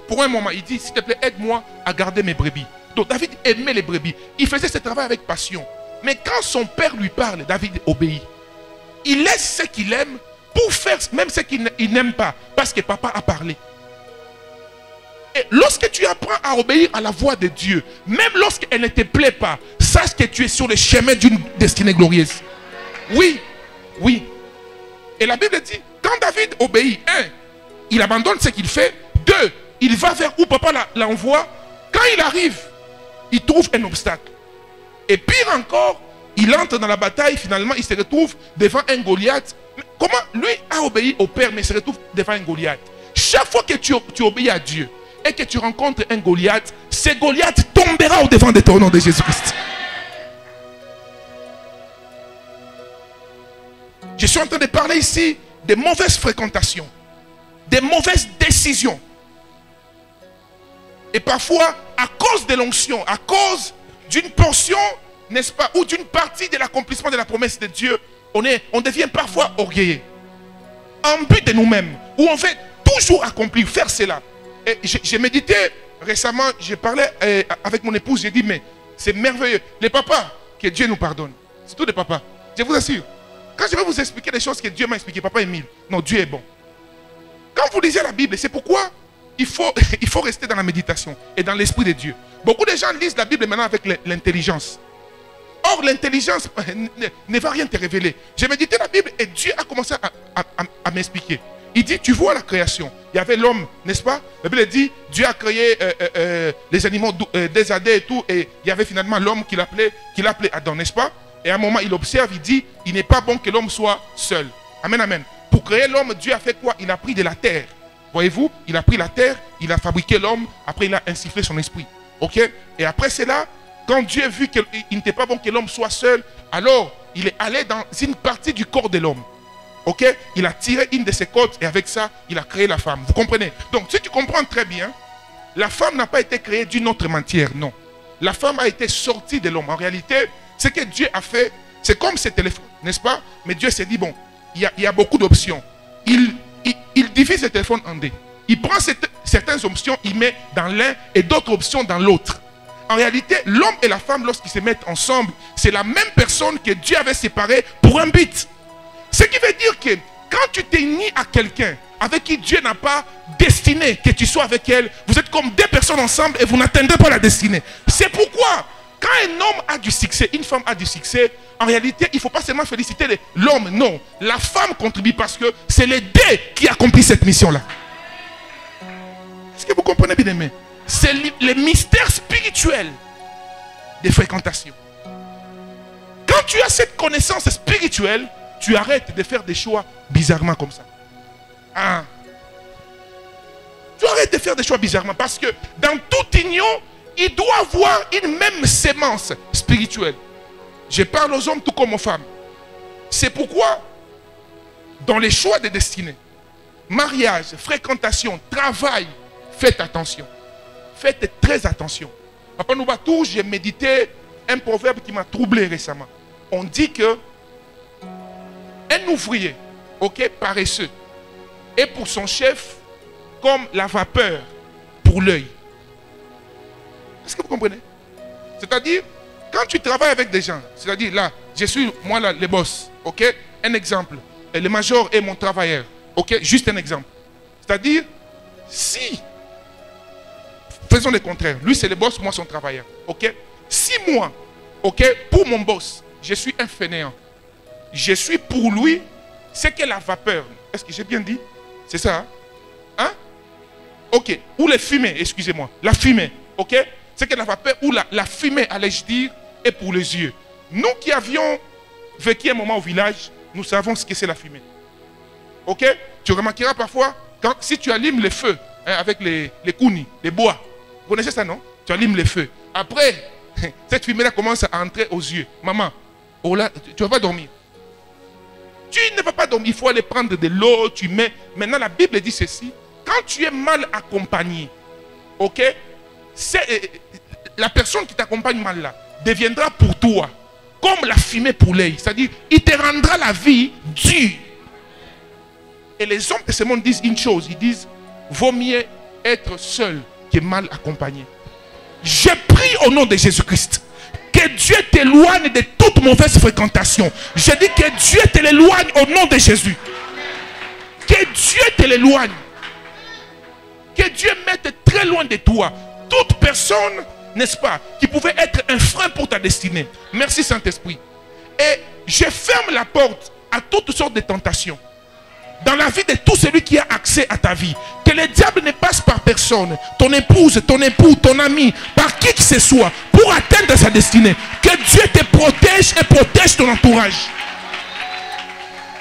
pour un moment, il dit, s'il te plaît, aide-moi à garder mes brebis. Donc David aimait les brebis. Il faisait ce travail avec passion. Mais quand son père lui parle, David obéit. Il laisse ce qu'il aime pour faire même ce qu'il n'aime pas. Parce que papa a parlé. Et lorsque tu apprends à obéir à la voix de Dieu, même lorsqu'elle ne te plaît pas, sache que tu es sur le chemin d'une destinée glorieuse. Oui, oui. Et la Bible dit, quand David obéit, un, il abandonne ce qu'il fait. Deux, il va vers où papa l'envoie. Quand il arrive, il trouve un obstacle. Et pire encore, il entre dans la bataille, finalement, il se retrouve devant un Goliath. Comment lui a obéi au Père, mais il se retrouve devant un Goliath. Chaque fois que tu obéis à Dieu et que tu rencontres un Goliath, ce Goliath tombera au-devant de ton nom de Jésus-Christ. Je suis en train de parler ici de mauvaises fréquentations, de mauvaises décisions. Et parfois, à cause de l'onction, à cause d'une portion, n'est-ce pas, ou d'une partie de l'accomplissement de la promesse de Dieu, on devient parfois orgueilleux. En but de nous-mêmes, où on veut toujours accomplir, faire cela. Et j'ai médité récemment, j'ai parlé avec mon épouse, j'ai dit, mais c'est merveilleux. Les papas, que Dieu nous pardonne. C'est tous les papas. Je vous assure. Quand je vais vous expliquer les choses que Dieu m'a expliquées, papa Émile, non, Dieu est bon. Quand vous lisez la Bible, c'est pourquoi il faut rester dans la méditation et dans l'esprit de Dieu. Beaucoup de gens lisent la Bible maintenant avec l'intelligence. Or, l'intelligence ne va rien te révéler. J'ai médité la Bible et Dieu a commencé à m'expliquer. Il dit, tu vois la création. Il y avait l'homme, n'est-ce pas? La Bible dit, Dieu a créé les animaux désadés et tout. Et il y avait finalement l'homme qu'il appelait Adam, n'est-ce pas? Et à un moment, il observe, il dit, il n'est pas bon que l'homme soit seul. Amen, amen. Pour créer l'homme, Dieu a fait quoi? Il a pris de la terre. Voyez-vous, il a pris la terre, il a fabriqué l'homme, après il a insufflé son esprit. Ok? Et après cela, quand Dieu a vu qu'il n'était pas bon que l'homme soit seul, alors il est allé dans une partie du corps de l'homme. Ok? Il a tiré une de ses côtes et avec ça, il a créé la femme. Vous comprenez? Donc, si tu comprends très bien, la femme n'a pas été créée d'une autre matière, non. La femme a été sortie de l'homme. En réalité, ce que Dieu a fait, c'est comme ce téléphone, n'est-ce pas? Mais Dieu s'est dit, bon, il y a beaucoup d'options. Il divise le téléphone en deux. Il prend certaines options, il met dans l'un et d'autres options dans l'autre. En réalité, l'homme et la femme, lorsqu'ils se mettent ensemble, c'est la même personne que Dieu avait séparée pour un but. Ce qui veut dire que quand tu t'es uni à quelqu'un avec qui Dieu n'a pas destiné que tu sois avec elle, vous êtes comme deux personnes ensemble et vous n'atteindrez pas la destinée. C'est pourquoi, quand un homme a du succès, une femme a du succès, en réalité, il ne faut pas seulement féliciter l'homme, non. La femme contribue parce que c'est les deux qui accomplissent cette mission-là. Est-ce que vous comprenez bien, aimé? C'est le mystère spirituel des fréquentations. Quand tu as cette connaissance spirituelle, tu arrêtes de faire des choix bizarrement comme ça. Ah. Tu arrêtes de faire des choix bizarrement parce que dans toute union, il doit avoir une même sémence spirituelle. Je parle aux hommes tout comme aux femmes. C'est pourquoi, dans les choix de destinée, mariage, fréquentation, travail, faites attention. Faites très attention. Papa Noubatou, j'ai médité un proverbe qui m'a troublé récemment. On dit que un ouvrier, ok, paresseux, est pour son chef comme la vapeur pour l'œil. Est-ce que vous comprenez? C'est-à-dire, quand tu travailles avec des gens, c'est-à-dire là, je suis moi là, le boss, ok? Un exemple, le major est mon travailleur, ok? Juste un exemple. C'est-à-dire, si, faisons le contraire, lui c'est le boss, moi son travailleur, ok? Si moi, ok, pour mon boss, je suis un fainéant, je suis pour lui, c'est que la vapeur, est-ce que j'ai bien dit? C'est ça, hein? Hein? Ok, ou les fumées, excusez-moi, la fumée, ok? C'est que la vapeur ou la fumée, allais-je dire, est pour les yeux. Nous qui avions vécu un moment au village, nous savons ce que c'est la fumée. Ok? Tu remarqueras parfois, si tu allumes le feu, hein, avec les kounis, les bois, vous connaissez ça, non? Tu allumes le feu. Après, cette fumée-là commence à entrer aux yeux. Maman, oh là, tu ne vas pas dormir. Tu ne vas pas dormir, il faut aller prendre de l'eau, tu mets. Maintenant, la Bible dit ceci. Quand tu es mal accompagné, ok? La personne qui t'accompagne mal là deviendra pour toi comme la fumée pour l'œil. C'est-à-dire, il te rendra la vie dure. Et les hommes de ce monde disent une chose. Ils disent, vaut mieux être seul que mal accompagné. Je prie au nom de Jésus-Christ. Que Dieu t'éloigne de toute mauvaise fréquentation. Je dis que Dieu te l'éloigne au nom de Jésus. Que Dieu te l'éloigne. Que Dieu mette très loin de toi toute personne, n'est-ce pas, qui pouvait être un frein pour ta destinée. Merci Saint-Esprit. Et je ferme la porte à toutes sortes de tentations dans la vie de tout celui qui a accès à ta vie. Que le diable ne passe par personne, ton épouse, ton époux, ton ami, par qui que ce soit, pour atteindre sa destinée. Que Dieu te protège et protège ton entourage.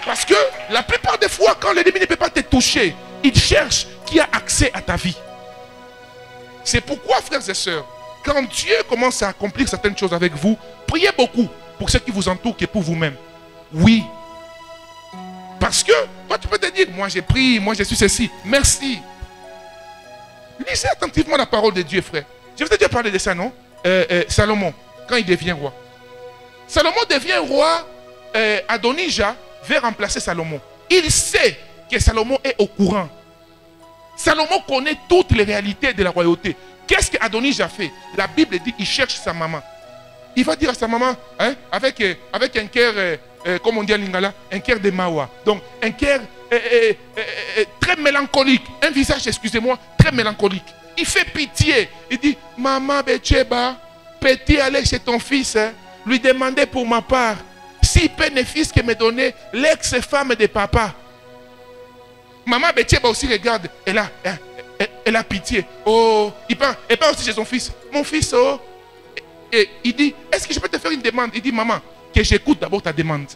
Parce que la plupart des fois, quand l'ennemi ne peut pas te toucher, il cherche qui a accès à ta vie. C'est pourquoi, frères et sœurs, quand Dieu commence à accomplir certaines choses avec vous, priez beaucoup pour ceux qui vous entourent et pour vous-même. Oui. Parce que toi, tu peux te dire, moi j'ai pris, moi je suis ceci. Merci. Lisez attentivement la parole de Dieu, frère. Je vous ai déjà parlé de ça, non? Salomon, quand il devient roi. Salomon devient roi, Adonija veut remplacer Salomon. Il sait que Salomon est au courant. Salomon connaît toutes les réalités de la royauté. Qu'est-ce qu'Adonija fait? La Bible dit qu'il cherche sa maman. Il va dire à sa maman, hein, avec un cœur, comme on dit à Lingala, un cœur de Mawa. Donc, un cœur très mélancolique. Un visage, excusez-moi, très mélancolique. Il fait pitié. Il dit, maman Betcheba, petit, allez chez ton fils, hein, lui demander pour ma part, s'il peut ne fils que me donner l'ex-femme de papa. Maman Betcheba aussi regarde, elle a pitié. Oh, il part aussi chez son fils. Mon fils, oh. Et il dit, est-ce que je peux te faire une demande? Il dit, maman, que j'écoute d'abord ta demande.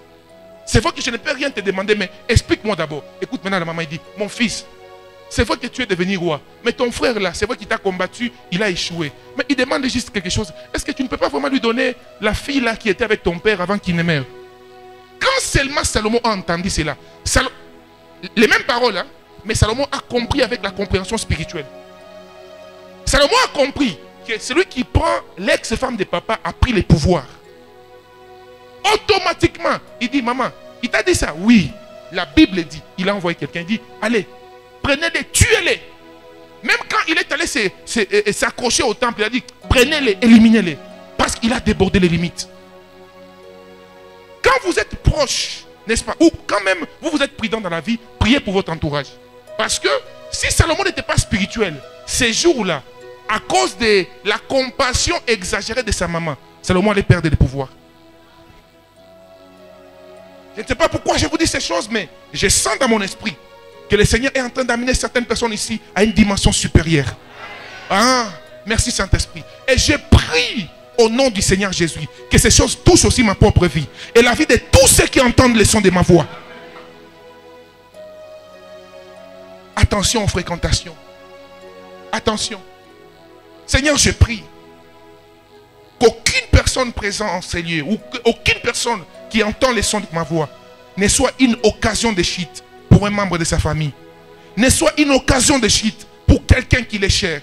C'est vrai que je ne peux rien te demander, mais explique-moi d'abord. Écoute maintenant la maman, il dit, mon fils, c'est vrai que tu es devenu roi, mais ton frère là, c'est vrai qu'il t'a combattu, il a échoué. Mais il demande juste quelque chose. Est-ce que tu ne peux pas vraiment lui donner la fille là qui était avec ton père avant qu'il ne meure? Quand seulement Salomon a entendu cela, les mêmes paroles, hein, mais Salomon a compris avec la compréhension spirituelle. Salomon a compris que celui qui prend l'ex-femme de papa a pris les pouvoirs. Automatiquement, il dit, maman, il t'a dit ça? Oui. La Bible dit, il a envoyé quelqu'un, il dit, allez, prenez-les, tuez-les. Même quand il est allé s'accrocher au temple, il a dit, prenez-les, éliminez-les. Parce qu'il a débordé les limites. Quand vous êtes proche, n'est-ce pas, ou quand même vous êtes prudent dans la vie, priez pour votre entourage. Parce que si Salomon n'était pas spirituel, ces jours-là, à cause de la compassion exagérée de sa maman, Salomon allait perdre le pouvoir. Je ne sais pas pourquoi je vous dis ces choses, mais je sens dans mon esprit que le Seigneur est en train d'amener certaines personnes ici à une dimension supérieure. Ah, merci Saint-Esprit. Et je prie au nom du Seigneur Jésus que ces choses touchent aussi ma propre vie et la vie de tous ceux qui entendent le son de ma voix. Attention aux fréquentations. Attention. Seigneur, je prie qu'aucune personne présente en ces lieux ou qu'aucune personne qui entend les sons de ma voix ne soit une occasion de chute pour un membre de sa famille. Ne soit une occasion de chute pour quelqu'un qui l'est cher.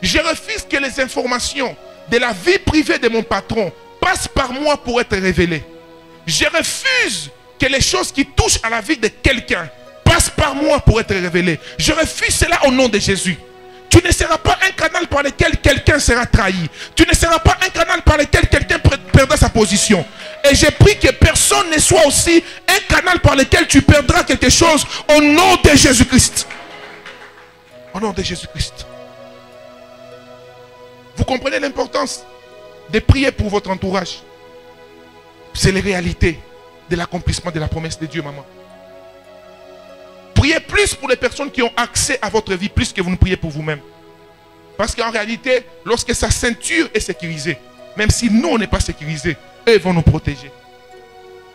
Je refuse que les informations de la vie privée de mon patron passent par moi pour être révélées. Je refuse que les choses qui touchent à la vie de quelqu'un passent par moi pour être révélées. Je refuse cela au nom de Jésus. Tu ne seras pas un canal par lequel quelqu'un sera trahi. Tu ne seras pas un canal par lequel quelqu'un perdra sa position. Et je prie que personne ne soit aussi un canal par lequel tu perdras quelque chose au nom de Jésus-Christ. Au nom de Jésus-Christ. Vous comprenez l'importance de prier pour votre entourage. C'est les réalités de l'accomplissement de la promesse de Dieu, maman. Priez plus pour les personnes qui ont accès à votre vie, plus que vous ne priez pour vous-même. Parce qu'en réalité, lorsque sa ceinture est sécurisée, même si nous, on n'est pas sécurisés, eux vont nous protéger.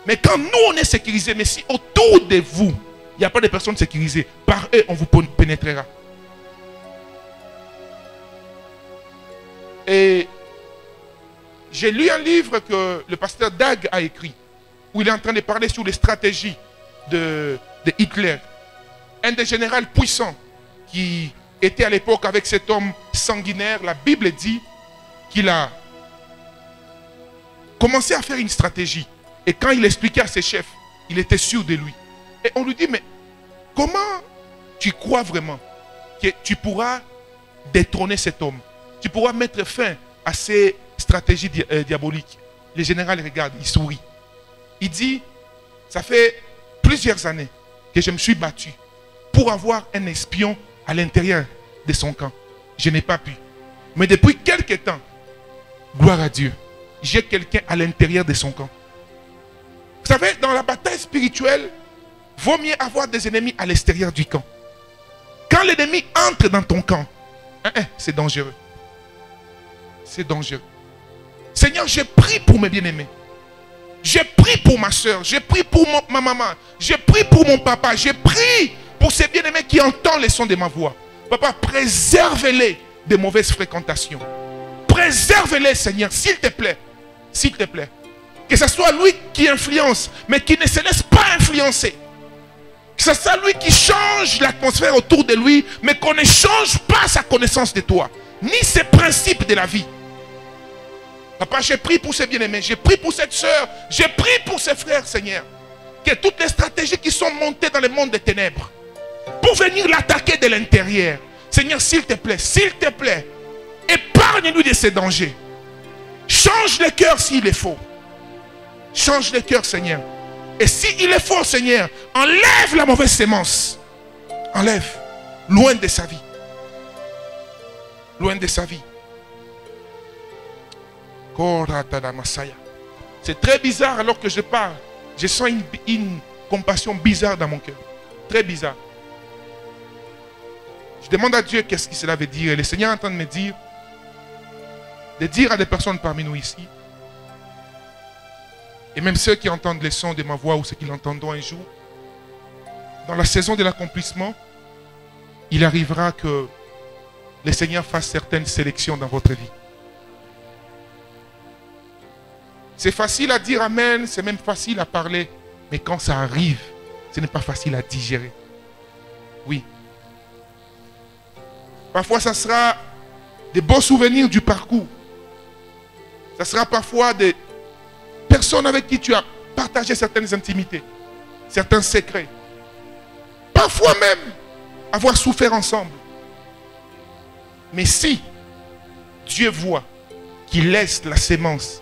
Mais quand nous, on est sécurisés, mais si autour de vous, il n'y a pas de personnes sécurisées, par eux, on vous pénétrera. Et j'ai lu un livre que le pasteur Dag a écrit, où il est en train de parler sur les stratégies de Hitler. Un des généraux puissants qui était à l'époque avec cet homme sanguinaire, la Bible dit qu'il a commençait à faire une stratégie. Et quand il expliquait à ses chefs, il était sûr de lui. Et on lui dit, mais comment tu crois vraiment que tu pourras détrôner cet homme? Tu pourras mettre fin à ces stratégies diaboliques. Le général regarde, il sourit. Il dit, ça fait plusieurs années que je me suis battu pour avoir un espion à l'intérieur de son camp. Je n'ai pas pu. Mais depuis quelque temps, gloire à Dieu, j'ai quelqu'un à l'intérieur de son camp. Vous savez, dans la bataille spirituelle, vaut mieux avoir des ennemis à l'extérieur du camp. Quand l'ennemi entre dans ton camp, c'est dangereux. C'est dangereux. Seigneur, j'ai prié pour mes bien-aimés. J'ai prié pour ma soeur. J'ai prié pour ma maman. J'ai prié pour mon papa. J'ai prié pour ces bien-aimés qui entendent les sons de ma voix. Papa, préserve-les de mauvaises fréquentations. Préserve-les, Seigneur, s'il te plaît. S'il te plaît. Que ce soit lui qui influence, mais qui ne se laisse pas influencer. Que ce soit lui qui change l'atmosphère autour de lui, mais qu'on ne change pas sa connaissance de toi, ni ses principes de la vie. Papa, j'ai prié pour ces bien-aimés, j'ai prié pour cette soeur, j'ai prié pour ces frères, Seigneur. Que toutes les stratégies qui sont montées dans le monde des ténèbres, pour venir l'attaquer de l'intérieur, Seigneur, s'il te plaît, épargne-nous de ces dangers. Change le cœur s'il est faux. Change le cœur, Seigneur. Et s'il est faux, Seigneur, enlève la mauvaise sémence. Enlève. Loin de sa vie. Loin de sa vie. C'est très bizarre alors que je parle. Je sens une compassion bizarre dans mon cœur. Très bizarre. Je demande à Dieu qu'est-ce que cela veut dire. Et le Seigneur est en train de me dire, de dire à des personnes parmi nous ici, et même ceux qui entendent les sons de ma voix ou ceux qui l'entendront un jour, dans la saison de l'accomplissement, il arrivera que le Seigneur fasse certaines sélections dans votre vie. C'est facile à dire amen, c'est même facile à parler, mais quand ça arrive, ce n'est pas facile à digérer. Oui. Parfois, ça sera des beaux souvenirs du parcours. Ça sera parfois des personnes avec qui tu as partagé certaines intimités, certains secrets. Parfois même, avoir souffert ensemble. Mais si Dieu voit qu'il laisse la sémence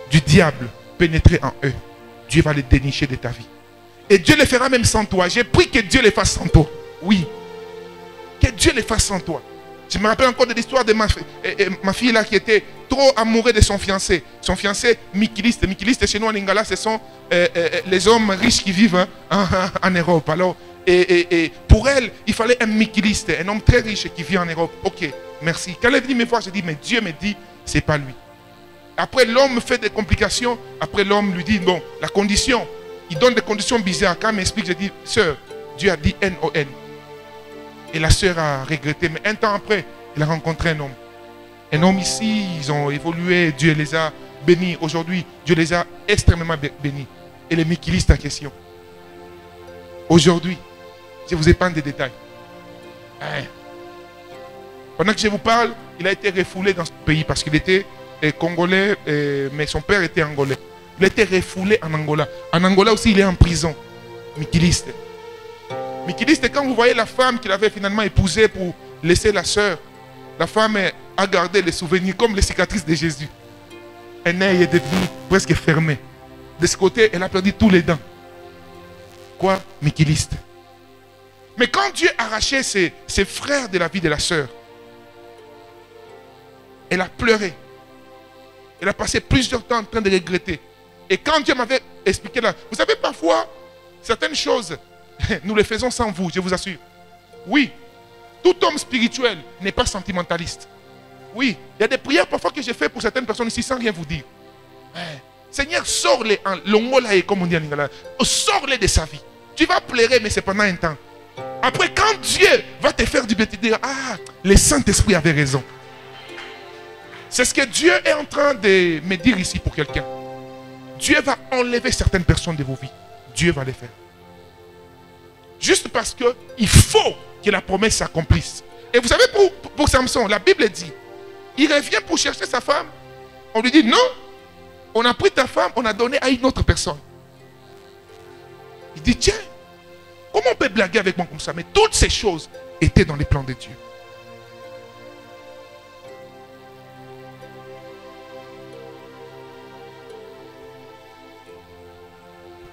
du diable pénétrer en eux, Dieu va les dénicher de ta vie. Et Dieu le fera même sans toi. J'ai prié que Dieu le fasse sans toi. Oui. Que Dieu le fasse sans toi. Je me rappelle encore de l'histoire de ma fille là qui était trop amoureuse de son fiancé. Son fiancé, Mikiliste. Mikiliste chez nous en Lingala, ce sont les hommes riches qui vivent en Europe. Alors, et pour elle, il fallait un Mikiliste, un homme très riche qui vit en Europe. Ok, merci. Quand elle est venue me voir, j'ai dit, mais Dieu me dit, c'est pas lui. Après, l'homme fait des complications. Après, l'homme lui dit, bon, la condition. Il donne des conditions bizarres. Quand il m'explique, je dis, sœur, Dieu a dit N-O-N. Et la sœur a regretté. Mais un temps après, elle a rencontré un homme. Un homme ici, ils ont évolué. Dieu les a bénis. Aujourd'hui, Dieu les a extrêmement bénis. Et les Mikilistes en question. Aujourd'hui, je vous épargne des détails. Pendant que je vous parle, il a été refoulé dans ce pays parce qu'il était congolais, mais son père était angolais. Il a été refoulé en Angola. En Angola aussi, il est en prison. Mikiliste. Mikiliste, quand vous voyez la femme qu'il avait finalement épousée pour laisser la sœur, la femme a gardé les souvenirs comme les cicatrices de Jésus. Un œil est devenu presque fermé. De ce côté, elle a perdu tous les dents. Quoi? Mikiliste. Mais quand Dieu a arraché ses frères de la vie de la sœur, elle a pleuré. Elle a passé plusieurs temps en train de regretter. Et quand Dieu m'avait expliqué là, vous savez, parfois, certaines choses, nous les faisons sans vous, je vous assure. Oui, tout homme spirituel n'est pas sentimentaliste. Oui, il y a des prières parfois que j'ai fait pour certaines personnes ici sans rien vous dire. Seigneur, sors-les en l'ongola et comme on dit en lingala, sors-les de sa vie. Tu vas pleurer, mais c'est pendant un temps. Après, quand Dieu va te faire du bien, tu diras, ah, le Saint-Esprit avait raison. C'est ce que Dieu est en train de me dire ici pour quelqu'un. Dieu va enlever certaines personnes de vos vies. Dieu va les faire. Juste parce qu'il faut que la promesse s'accomplisse. Et vous savez, pour Samson, la Bible dit, il revient pour chercher sa femme. On lui dit, non, On a pris ta femme, on a donné à une autre personne. Il dit, tiens, comment on peut blaguer avec moi comme ça? Mais toutes ces choses étaient dans les plans de Dieu.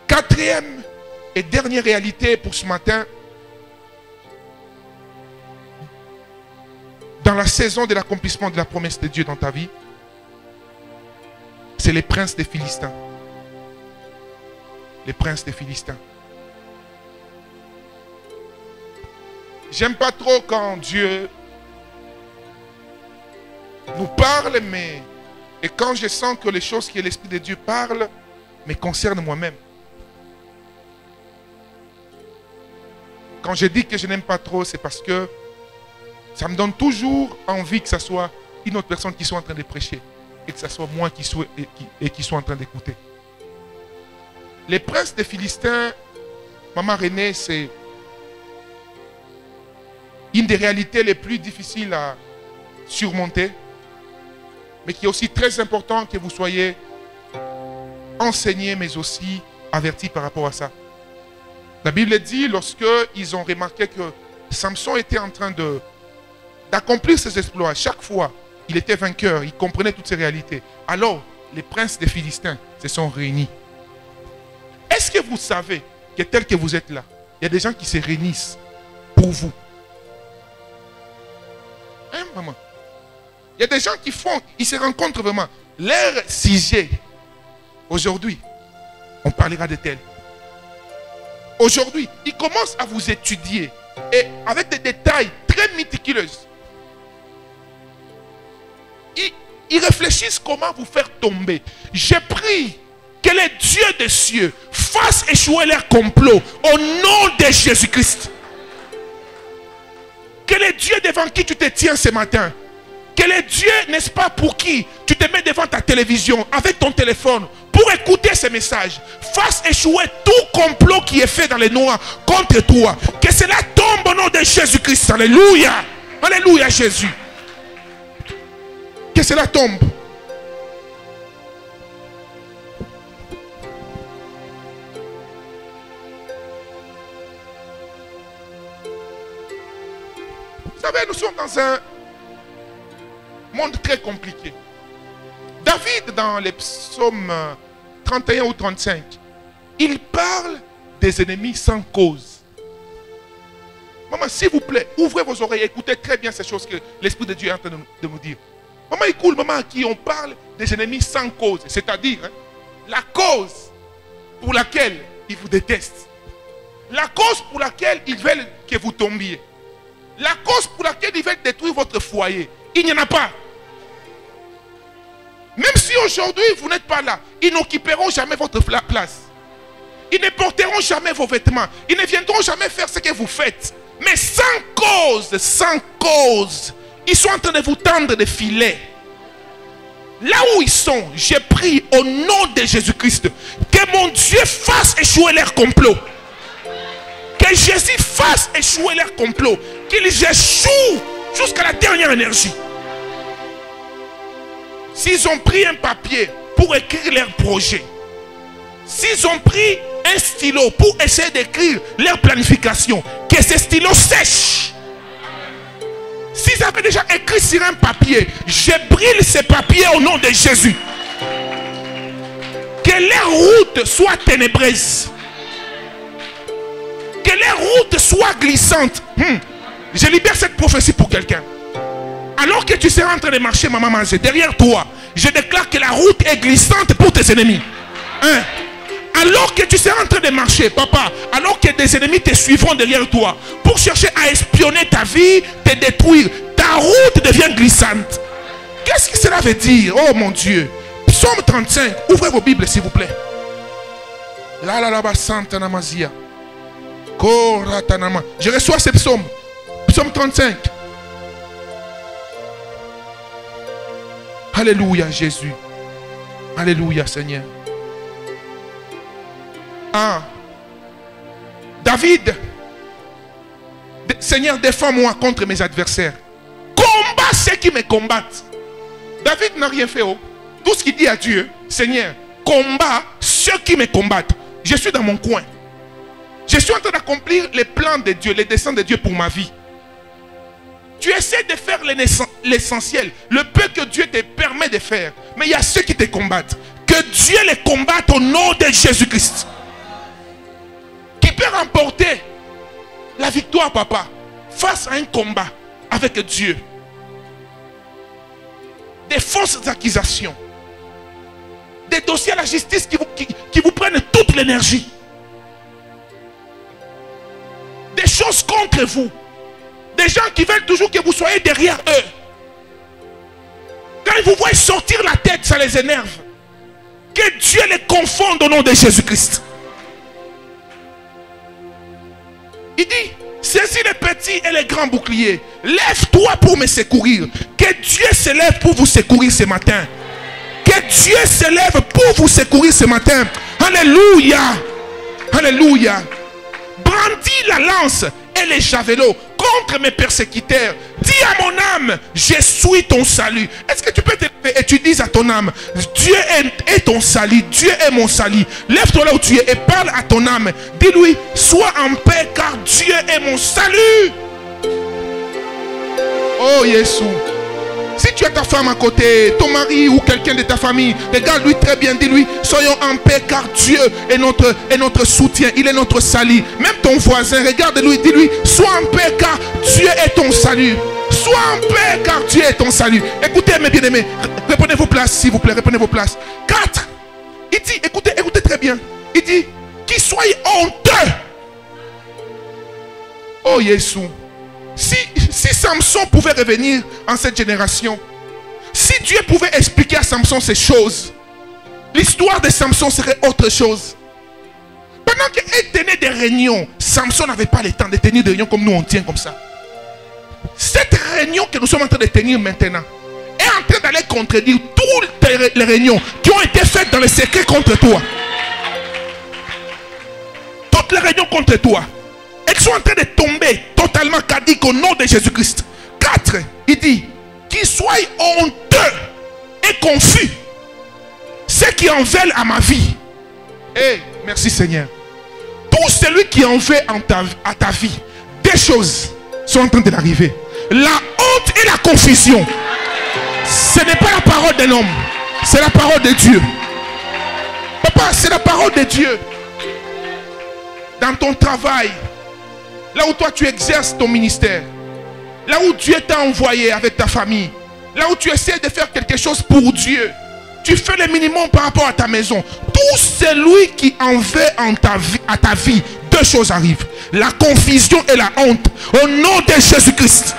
Quatrième et dernière réalité pour ce matin, dans la saison de l'accomplissement de la promesse de Dieu dans ta vie, c'est les princes des Philistins. Les princes des Philistins. J'aime pas trop quand Dieu nous parle, mais et quand je sens que les choses que l'Esprit de Dieu parle me concernent moi-même. Quand je dis que je n'aime pas trop, c'est parce que ça me donne toujours envie que ce soit une autre personne qui soit en train de prêcher et que ce soit moi qui soit en train d'écouter. Les princes des Philistins, Maman Renée, c'est une des réalités les plus difficiles à surmonter, mais qui est aussi très important que vous soyez enseignés, mais aussi avertis par rapport à ça. La Bible dit, lorsqu'ils ont remarqué que Samson était en train d'accomplir ses exploits, chaque fois, il était vainqueur, il comprenait toutes ces réalités. Alors, les princes des Philistins se sont réunis. Est-ce que vous savez que tel que vous êtes là, il y a des gens qui se réunissent pour vous? Hein, maman? Il y a des gens ils se rencontrent vraiment. Leur sujet, aujourd'hui, on parlera de tel. Aujourd'hui, ils commencent à vous étudier et avec des détails très méticuleux. Ils réfléchissent comment vous faire tomber. J'ai pris que le Dieu des cieux fasse échouer leur complot au nom de Jésus-Christ. Que le Dieu devant qui tu te tiens ce matin, que le Dieu, n'est-ce pas, pour qui tu te mets devant ta télévision, avec ton téléphone, pour écouter ces messages, fasse échouer tout complot qui est fait dans les noirs contre toi. Que cela tombe au nom de Jésus-Christ. Alléluia. Alléluia Jésus. Que cela tombe. Vous savez, nous sommes dans un monde très compliqué. David, dans les psaumes 31 ou 35, il parle des ennemis sans cause. Maman, s'il vous plaît, ouvrez vos oreilles, écoutez très bien ces choses que l'Esprit de Dieu est en train de nous dire. Maman, écoute, maman, à qui on parle des ennemis sans cause, c'est-à-dire la cause pour laquelle ils vous détestent, la cause pour laquelle ils veulent que vous tombiez, la cause pour laquelle ils veulent détruire votre foyer. Il n'y en a pas. Même si aujourd'hui vous n'êtes pas là, ils n'occuperont jamais votre place. Ils ne porteront jamais vos vêtements. Ils ne viendront jamais faire ce que vous faites. Mais sans cause, ils sont en train de vous tendre des filets. Là où ils sont, j'ai pris au nom de Jésus-Christ que mon Dieu fasse échouer leur complot. Que Jésus fasse échouer leur complot. Qu'ils échouent jusqu'à la dernière énergie. S'ils ont pris un papier pour écrire leur projet, s'ils ont pris un stylo pour essayer d'écrire leur planification, que ce stylo sèche. S'ils avaient déjà écrit sur un papier, je brûle ces papiers au nom de Jésus. Que leur route soit ténébreuse. Que leur route soit glissante. Je libère cette prophétie pour quelqu'un. Alors que tu seras en train de marcher, maman, manger derrière toi, je déclare que la route est glissante pour tes ennemis. Alors que tu seras en train de marcher, papa, alors que des ennemis te suivront derrière toi pour chercher à espionner ta vie, te détruire, ta route devient glissante. Qu'est-ce que cela veut dire? Oh mon Dieu. Psaume 35, ouvrez vos Bibles s'il vous plaît. Je reçois ce psaume. Psaume 35. Alléluia Jésus. Alléluia Seigneur. David, Seigneur, défends-moi contre mes adversaires. Combat ceux qui me combattent. David n'a rien fait. Tout ce qu'il dit à Dieu, Seigneur, combat ceux qui me combattent. Je suis dans mon coin. Je suis en train d'accomplir les plans de Dieu, les desseins de Dieu pour ma vie. Tu essaies de faire l'essentiel, le peu que Dieu te permet de faire. Mais il y a ceux qui te combattent. Que Dieu les combatte au nom de Jésus-Christ. Qui peut remporter la victoire, papa, face à un combat avec Dieu. Des fausses accusations. Des dossiers à la justice qui vous prennent toute l'énergie. Des choses contre vous. Des gens qui veulent toujours que vous soyez derrière eux. Quand ils vous voient sortir la tête, ça les énerve. Que Dieu les confonde au nom de Jésus-Christ. Il dit, saisis les petits et les grands boucliers. Lève-toi pour me secourir. Que Dieu se lève pour vous secourir ce matin. Que Dieu se lève pour vous secourir ce matin. Alléluia. Alléluia. Brandis la lance et les javelots contre mes persécuteurs. Dis à mon âme, je suis ton salut. Est-ce que tu peux te lever et tu dis à ton âme, Dieu est ton salut, Dieu est mon salut. Lève-toi là où tu es et parle à ton âme. Dis-lui, sois en paix car Dieu est mon salut. Oh Jésus. Si tu as ta femme à côté, ton mari ou quelqu'un de ta famille, regarde-lui très bien, dis-lui, soyons en paix car Dieu est notre soutien, il est notre salut. Même ton voisin, regarde-lui, dis-lui, sois en paix car Dieu est ton salut. Sois en paix car Dieu est ton salut. Écoutez mes bien-aimés, reprenez vos places s'il vous plaît, reprenez vos places. 4, il dit, écoutez très bien, il dit, qu'il soit honteux. Oh Jésus. Si Samson pouvait revenir en cette génération, si Dieu pouvait expliquer à Samson ces choses, l'histoire de Samson serait autre chose. Pendant qu'il tenait des réunions, Samson n'avait pas le temps de tenir des réunions comme nous on tient comme ça. Cette réunion que nous sommes en train de tenir maintenant est en train d'aller contredire toutes les réunions qui ont été faites dans le secret contre toi. Toutes les réunions contre toi. Elles sont en train de tomber totalement cadiques au nom de Jésus-Christ. 4, il dit, qu'ils soient honteux et confus, ceux qui en veulent à ma vie. Eh, merci Seigneur. Tout celui qui en veut à ta vie, des choses sont en train d'arriver. La honte et la confusion, ce n'est pas la parole d'un homme, c'est la parole de Dieu. Papa, c'est la parole de Dieu. Dans ton travail, là où toi tu exerces ton ministère, là où Dieu t'a envoyé avec ta famille, là où tu essaies de faire quelque chose pour Dieu, tu fais le minimum par rapport à ta maison. Tout celui qui en veut à ta vie, deux choses arrivent. La confusion et la honte. Au nom de Jésus-Christ.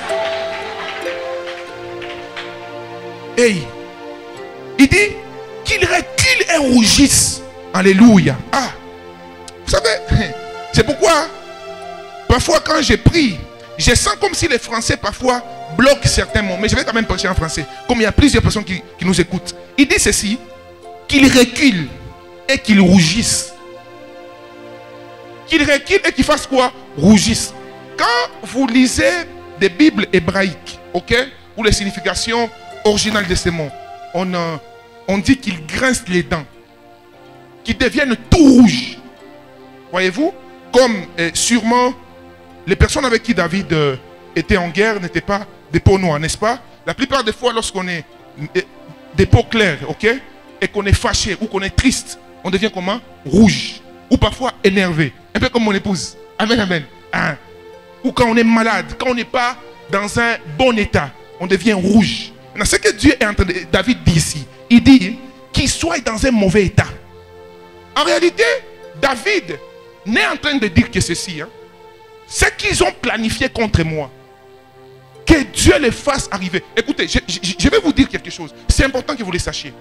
Hey, il dit qu'il recule et rougisse. Alléluia. Ah, vous savez, c'est pourquoi parfois quand je prie, je sens comme si les Français parfois bloquent certains mots. Mais je vais quand même prêcher en français. Comme il y a plusieurs personnes qui nous écoutent. Il dit ceci, qu'il recule et qu'il rougisse. Qu'il recule et qu'il fasse quoi? Rougisse. Quand vous lisez des Bibles hébraïques, ok, ou les significations originales de ces mots, on dit qu'il grince les dents, qu'il devienne tout rouge. Voyez-vous? Comme sûrement les personnes avec qui David était en guerre n'étaient pas des peaux noires, n'est-ce pas? La plupart des fois, lorsqu'on est des peaux claires, ok, et qu'on est fâché ou qu'on est triste, on devient comment? Rouge. Ou parfois énervé. Un peu comme mon épouse. Amen, amen. Hein? Ou quand on est malade, quand on n'est pas dans un bon état, on devient rouge. Maintenant, ce que Dieu est en train de... David dit ici, il dit qu'il soit dans un mauvais état. En réalité, David n'est en train de dire que ceci, hein, ce qu'ils ont planifié contre moi, que Dieu les fasse arriver. Écoutez, je vais vous dire quelque chose. C'est important que vous le sachiez.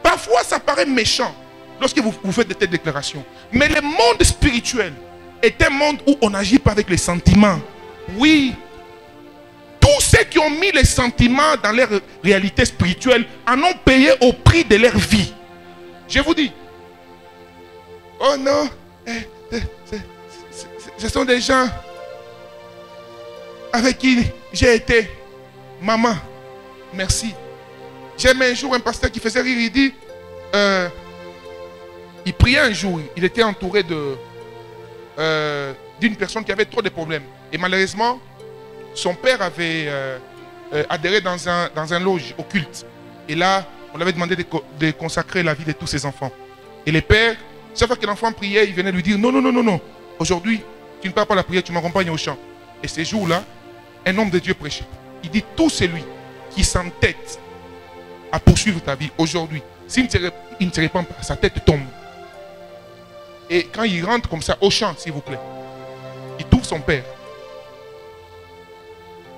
Parfois, ça paraît méchant lorsque vous faites de telles déclarations. Mais le monde spirituel est un monde où on n'agit pas avec les sentiments. Oui. Tous ceux qui ont mis les sentiments dans leur réalité spirituelle en ont payé au prix de leur vie. Je vous dis. Oh non. Ce sont des gens avec qui j'ai été. Maman, merci. J'ai aimé un jour un pasteur qui faisait rire. Il dit, il priait un jour, il était entouré d'une personne qui avait trop de problèmes. Et malheureusement, son père avait adhéré dans un loge occulte. Et là, on lui avait demandé de consacrer la vie de tous ses enfants. Et les pères, chaque fois que l'enfant priait, il venait lui dire, non, non, non, non, non. Aujourd'hui, tu ne parles pas la prière, tu m'accompagnes au chant. Et ces jours-là, un homme de Dieu prêchait. Il dit, tout celui qui s'entête à poursuivre ta vie aujourd'hui, s'il ne se répand pas, sa tête tombe. Et quand il rentre comme ça au chant, s'il vous plaît, il trouve son père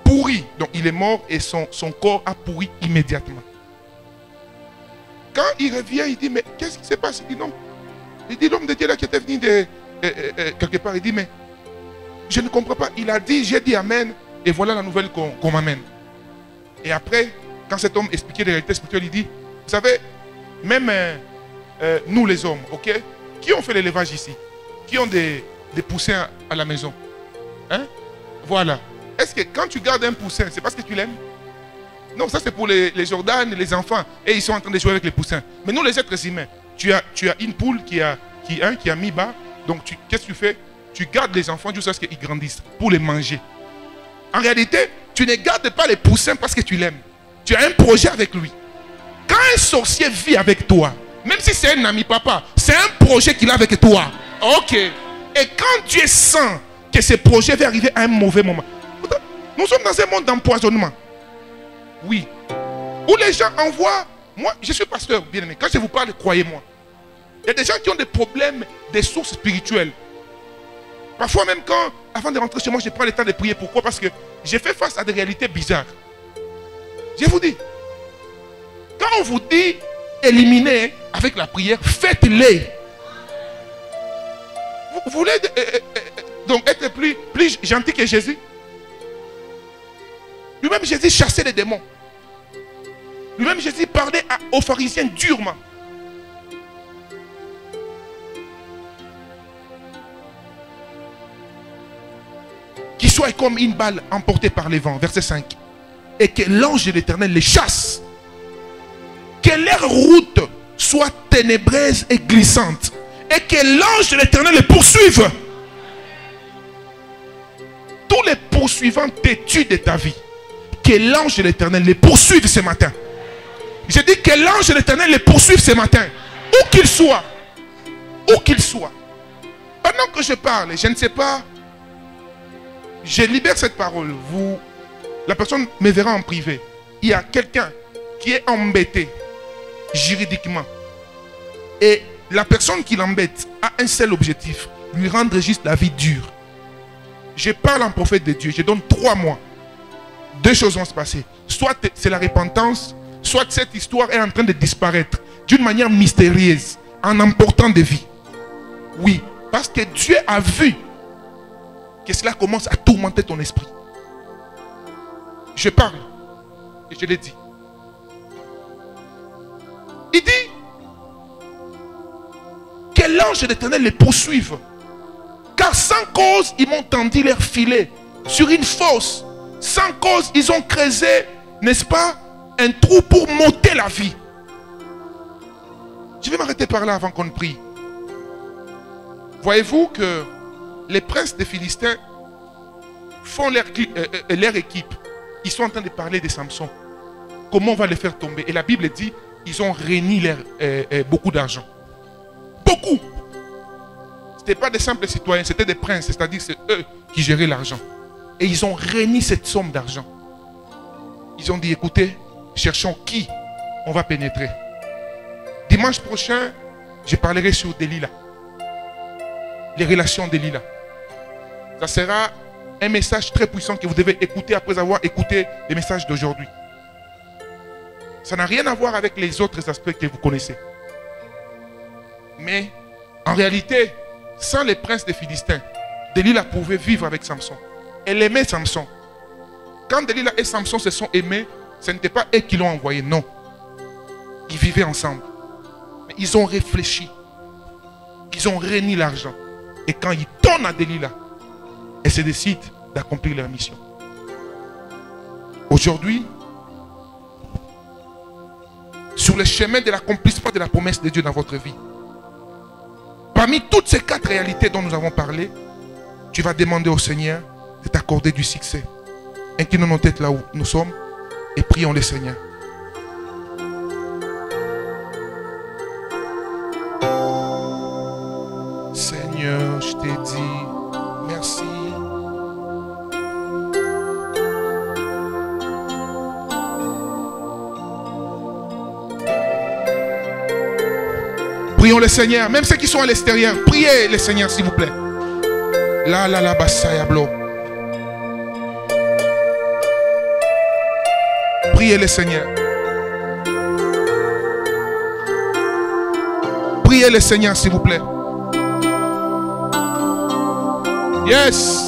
pourri. Donc il est mort et son corps a pourri immédiatement. Quand il revient, il dit, mais qu'est-ce qui se passe? Il dit non. Il dit, l'homme de Dieu là qui était venu quelque part, il dit, mais je ne comprends pas. Il a dit, j'ai dit amen, et voilà la nouvelle qu'on m'amène. Et après, quand cet homme expliquait les réalités spirituelles, il dit, vous savez, même nous les hommes, ok, qui ont fait l'élevage ici? Qui ont des poussins à la maison? Hein? Voilà. Est-ce que quand tu gardes un poussin, c'est parce que tu l'aimes? Non, ça c'est pour les Jordan, les enfants. Et ils sont en train de jouer avec les poussins. Mais nous les êtres humains, tu as une poule qui a mis bas. Donc qu'est-ce que tu fais? Tu gardes les enfants jusqu'à ce qu'ils grandissent pour les manger. En réalité, tu ne gardes pas les poussins parce que tu l'aimes. Tu as un projet avec lui. Quand un sorcier vit avec toi, même si c'est un ami papa, c'est un projet qu'il a avec toi. Ok. Et quand tu es sans que ce projet va arriver à un mauvais moment. Nous sommes dans un monde d'empoisonnement. Oui. Où les gens envoient. Moi, je suis pasteur, bien aimé. Quand je vous parle, croyez-moi. Il y a des gens qui ont des problèmes, des sources spirituelles. Parfois même quand, avant de rentrer chez moi, je prends le temps de prier. Pourquoi? Parce que j'ai fait face à des réalités bizarres. Je vous dis. Quand on vous dit éliminer avec la prière, faites-les. Vous voulez donc être plus gentil que Jésus? Lui-même Jésus chassait les démons. Lui-même Jésus parlait aux pharisiens durement. Qui soit comme une balle emportée par les vents, verset 5. Et que l'ange de l'Éternel les chasse. Que leur route soit ténébreuse et glissante. Et que l'ange de l'Éternel les poursuive. Tous les poursuivants têtus de ta vie, que l'ange de l'Éternel les poursuive ce matin. Je dis que l'ange de l'Éternel les poursuive ce matin. Où qu'il soit. Où qu'il soit. Pendant que je parle, je ne sais pas, je libère cette parole. La personne me verra en privé. Il y a quelqu'un qui est embêté juridiquement. Et la personne qui l'embête a un seul objectif. Lui rendre juste la vie dure. Je parle en prophète de Dieu. Je donne 3 mois. 2 choses vont se passer. Soit c'est la repentance, soit cette histoire est en train de disparaître d'une manière mystérieuse, en emportant des vies. Oui, parce que Dieu a vu que cela commence à tourmenter ton esprit. Je parle, et je l'ai dit. Il dit que l'ange de l'Éternel les poursuive. Car sans cause, ils m'ont tendu leur filet sur une fosse. Sans cause, ils ont creusé, n'est-ce pas, un trou pour m'ôter la vie. Je vais m'arrêter par là avant qu'on prie. Voyez-vous que les princes des Philistins font leur équipe. Ils sont en train de parler de Samson. Comment on va les faire tomber? Et la Bible dit, ils ont réuni beaucoup d'argent. Beaucoup. Ce n'était pas des simples citoyens, c'était des princes. C'est-à-dire c'est eux qui géraient l'argent. Et ils ont réuni cette somme d'argent. Ils ont dit, écoutez, cherchons qui on va pénétrer. Dimanche prochain, je parlerai sur Delilah. Les relations Delilah. Ça sera un message très puissant que vous devez écouter après avoir écouté les messages d'aujourd'hui. Ça n'a rien à voir avec les autres aspects que vous connaissez. Mais, en réalité, sans les princes des Philistins, Delilah pouvait vivre avec Samson. Elle aimait Samson. Quand Delilah et Samson se sont aimés, ce n'était pas eux qui l'ont envoyé, non. Ils vivaient ensemble. Mais ils ont réfléchi. Ils ont réuni l'argent. Et quand ils donnent à Delilah, elle se décide d'accomplir leur mission. Aujourd'hui, sur le chemin de l'accomplissement de la promesse de Dieu dans votre vie. Parmi toutes ces 4 réalités dont nous avons parlé, tu vas demander au Seigneur de t'accorder du succès. Inclinons nos têtes là où nous sommes et prions le Seigneur. Seigneur, je t'ai dit merci. Prions le Seigneur, même ceux qui sont à l'extérieur, priez le Seigneur s'il vous plaît. La la la basaya blo. Priez le Seigneur. Priez le Seigneur s'il vous plaît. Yes.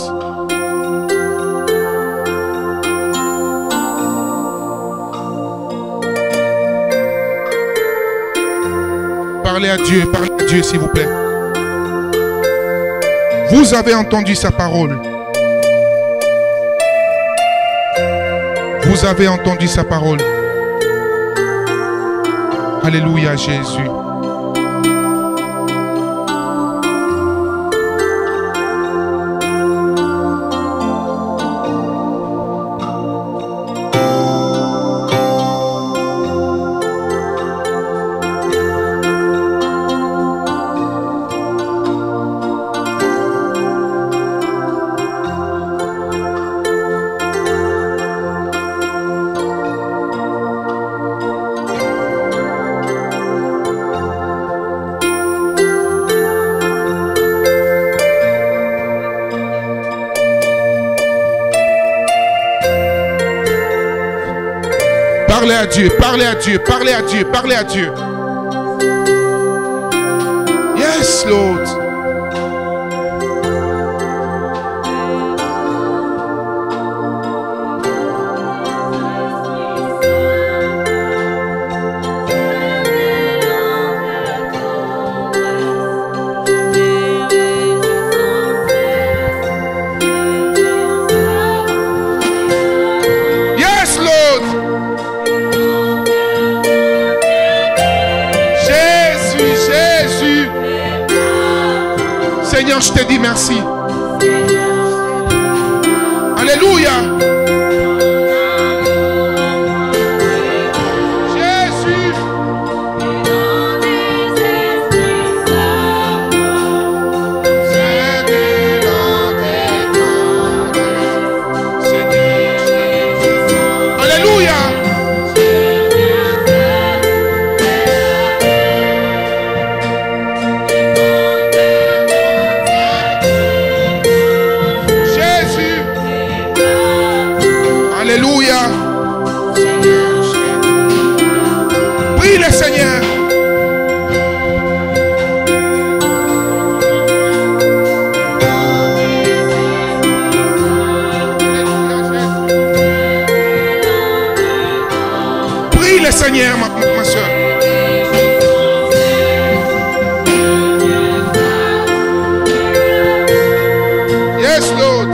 Parlez à Dieu s'il vous plaît. Vous avez entendu sa parole. Vous avez entendu sa parole. Alléluia Jésus. Parlez à Dieu, parlez à Dieu, parlez à Dieu, parlez à Dieu. Yes, Lord. Seigneur, je te dis merci. Alléluia. Jésus. Alléluia. Alléluia. Prie le Seigneur. Prie le Seigneur, ma soeur. Yes, Lord.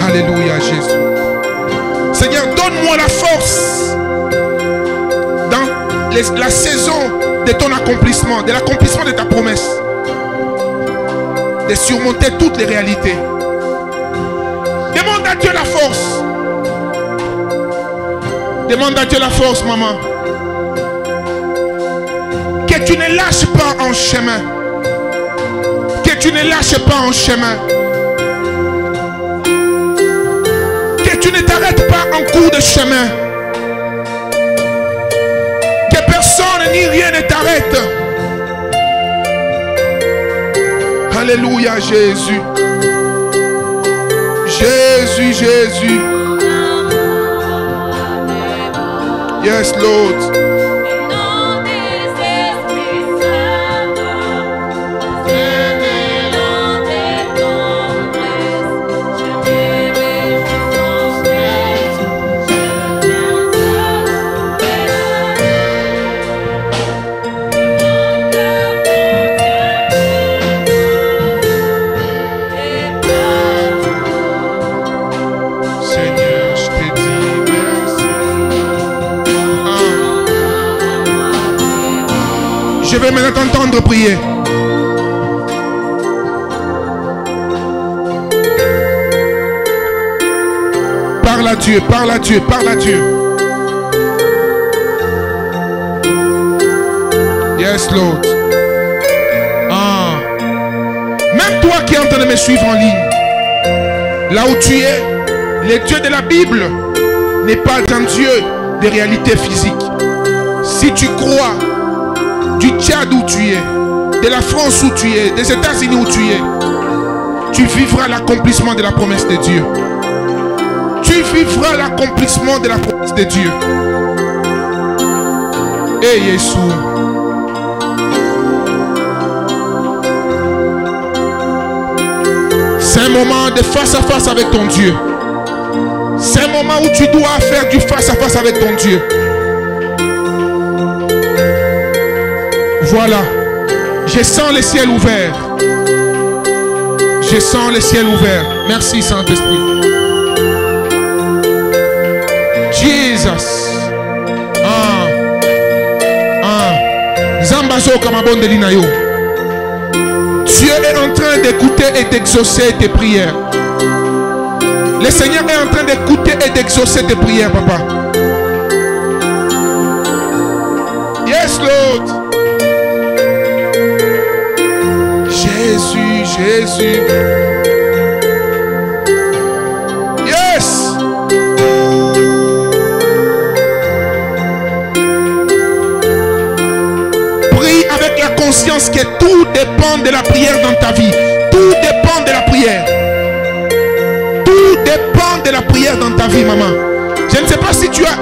Alléluia Jésus. Seigneur, donne-moi la force dans la saison de ton accomplissement, de l'accomplissement de ta promesse, de surmonter toutes les réalités. Demande à Dieu la force. Demande à Dieu la force, maman. Que tu ne lâches pas en chemin. Que tu ne lâches pas en chemin. Tu ne t'arrêtes pas en cours de chemin. Que personne ni rien ne t'arrête. Alléluia Jésus. Jésus, Jésus. Yes, Lord. Je vais maintenant t'entendre prier. Parle à Dieu, parle à Dieu, parle à Dieu. Yes, Lord. Ah. Même toi qui es en train de me suivre en ligne, là où tu es, le Dieu de la Bible n'est pas un Dieu de réalité physique. Si tu crois du Tchad où tu es, de la France où tu es, des États-Unis où tu es, tu vivras l'accomplissement de la promesse de Dieu. Tu vivras l'accomplissement de la promesse de Dieu. Et Jésus. C'est un moment de face à face avec ton Dieu. C'est un moment où tu dois faire du face à face avec ton Dieu. Voilà. Je sens le ciel ouvert. Je sens le ciel ouvert. Merci Saint-Esprit. Jesus. Zambazo Kamabonde Linayo. Dieu est en train d'écouter et d'exaucer tes prières. Le Seigneur est en train d'écouter et d'exaucer tes prières, papa. Yes, Lord. Jésus, Jésus. Yes. Prie avec la conscience que tout dépend de la prière dans ta vie. Tout dépend de la prière. Tout dépend de la prière dans ta vie, maman. Je ne sais pas si tu as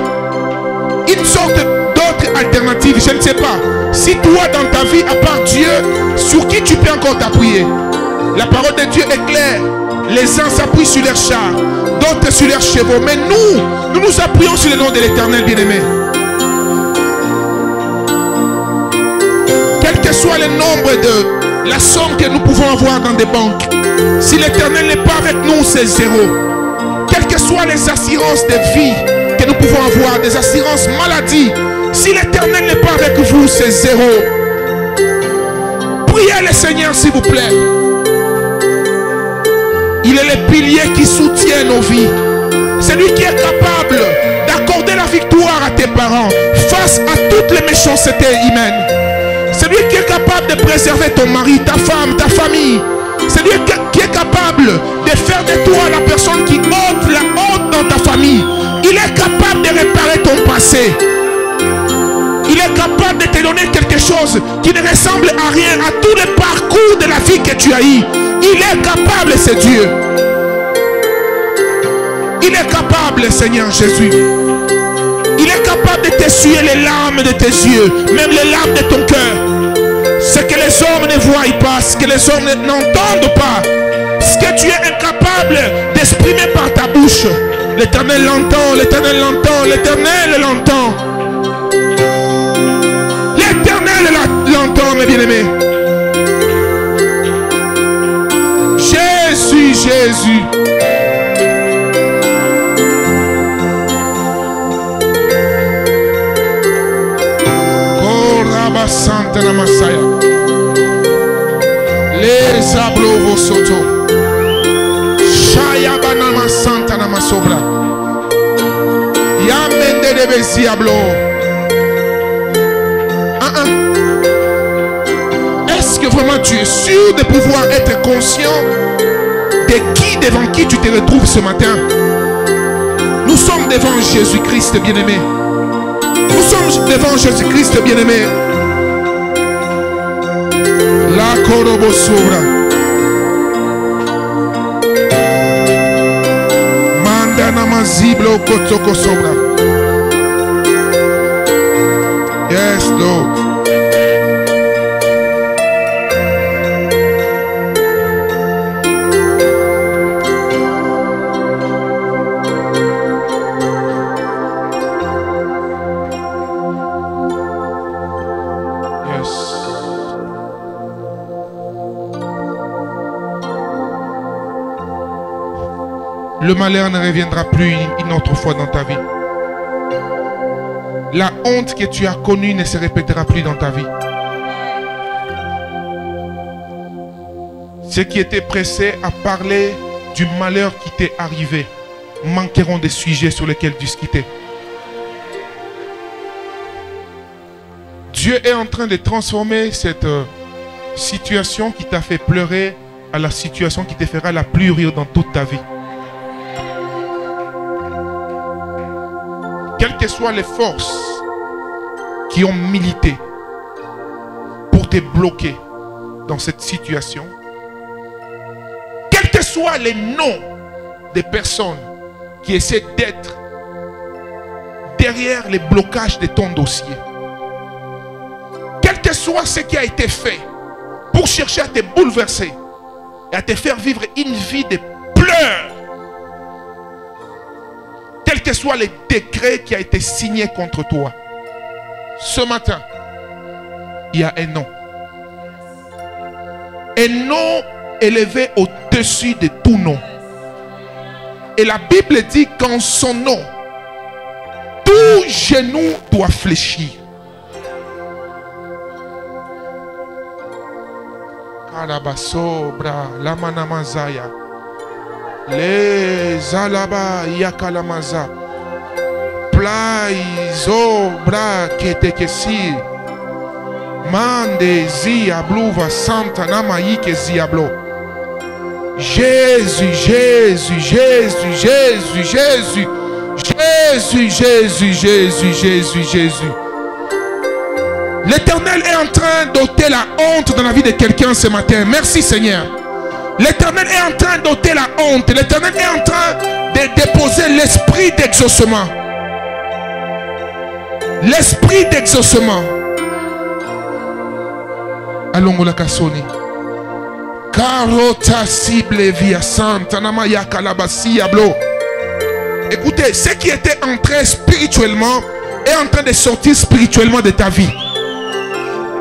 une sorte d'autre alternative. Je ne sais pas. Si toi, dans ta vie, à part Dieu, sur qui tu peux encore t'appuyer? La parole de Dieu est claire. Les uns s'appuient sur leurs chars, d'autres sur leurs chevaux. Mais nous nous appuyons sur le nom de l'Éternel, bien-aimé. Quel que soit le nombre de la somme que nous pouvons avoir dans des banques, si l'Éternel n'est pas avec nous, c'est zéro. Quelles que soient les assurances de vie que nous pouvons avoir, des assurances maladie, si l'Éternel n'est pas avec vous, c'est zéro. Priez le Seigneur, s'il vous plaît. Il est le pilier qui soutient nos vies. C'est lui qui est capable d'accorder la victoire à tes parents face à toutes les méchancetés humaines. C'est lui qui est capable de préserver ton mari, ta femme, ta famille. C'est lui qui est capable de faire de toi la personne qui ôte la honte dans ta famille. Il est capable de réparer ton passé. Il est capable de te donner quelque chose qui ne ressemble à rien, à tout le parcours de la vie que tu as eu. Il est capable, c'est Dieu. Il est capable, Seigneur Jésus. Il est capable de t'essuyer les larmes de tes yeux, même les larmes de ton cœur. Ce que les hommes ne voient pas, ce que les hommes n'entendent pas, ce que tu es incapable d'exprimer par ta bouche. L'Éternel l'entend, l'Éternel l'entend, l'Éternel l'entend. L'Éternel l'entend, mes bien-aimés. Jésus, Jésus. Koraba Santa na Masaya. Les ablovo soto. Shaya banama Santa na masobra. Yamende de besiablo. Est-ce que vraiment tu es sûr de pouvoir être conscient de qui, devant qui tu te retrouves ce matin? Nous sommes devant Jésus-Christ bien-aimé. Nous sommes devant Jésus-Christ bien-aimé. La korobo sobra. Mandana maziblo kotoko sobra. Yes, Lord. Le malheur ne reviendra plus une autre fois dans ta vie. La honte que tu as connue ne se répétera plus dans ta vie. Ceux qui étaient pressés à parler du malheur qui t'est arrivé manqueront des sujets sur lesquels discuter. Dieu est en train de transformer cette situation qui t'a fait pleurer à la situation qui te fera la plus rire dans toute ta vie. Quelles que soient les forces qui ont milité pour te bloquer dans cette situation, quels que soient les noms des personnes qui essaient d'être derrière les blocages de ton dossier, quel que soit ce qui a été fait pour chercher à te bouleverser et à te faire vivre une vie de pleurs, quel que soit le décret qui a été signé contre toi, ce matin, il y a un nom. Un nom élevé au-dessus de tout nom. Et la Bible dit qu'en son nom, tout genou doit fléchir. Karabasobra lamanamazaya. Les alaba yakalamaza. Plaizo bra ketekesi. Mande ziabluva santa namaike ziablo. Jésus, Jésus, Jésus, Jésus, Jésus, Jésus, Jésus, Jésus, Jésus, Jésus. L'Éternel est en train d'ôter la honte dans la vie de quelqu'un ce matin. Merci Seigneur. L'Éternel est en train d'ôter la honte. L'Éternel est en train de déposer l'esprit d'exaucement. L'esprit d'exaucement. Allons la Kassoni. Karota cible via santa namaya kalabasi ablo. Écoutez, ce qui était entré spirituellement est en train de sortir spirituellement de ta vie.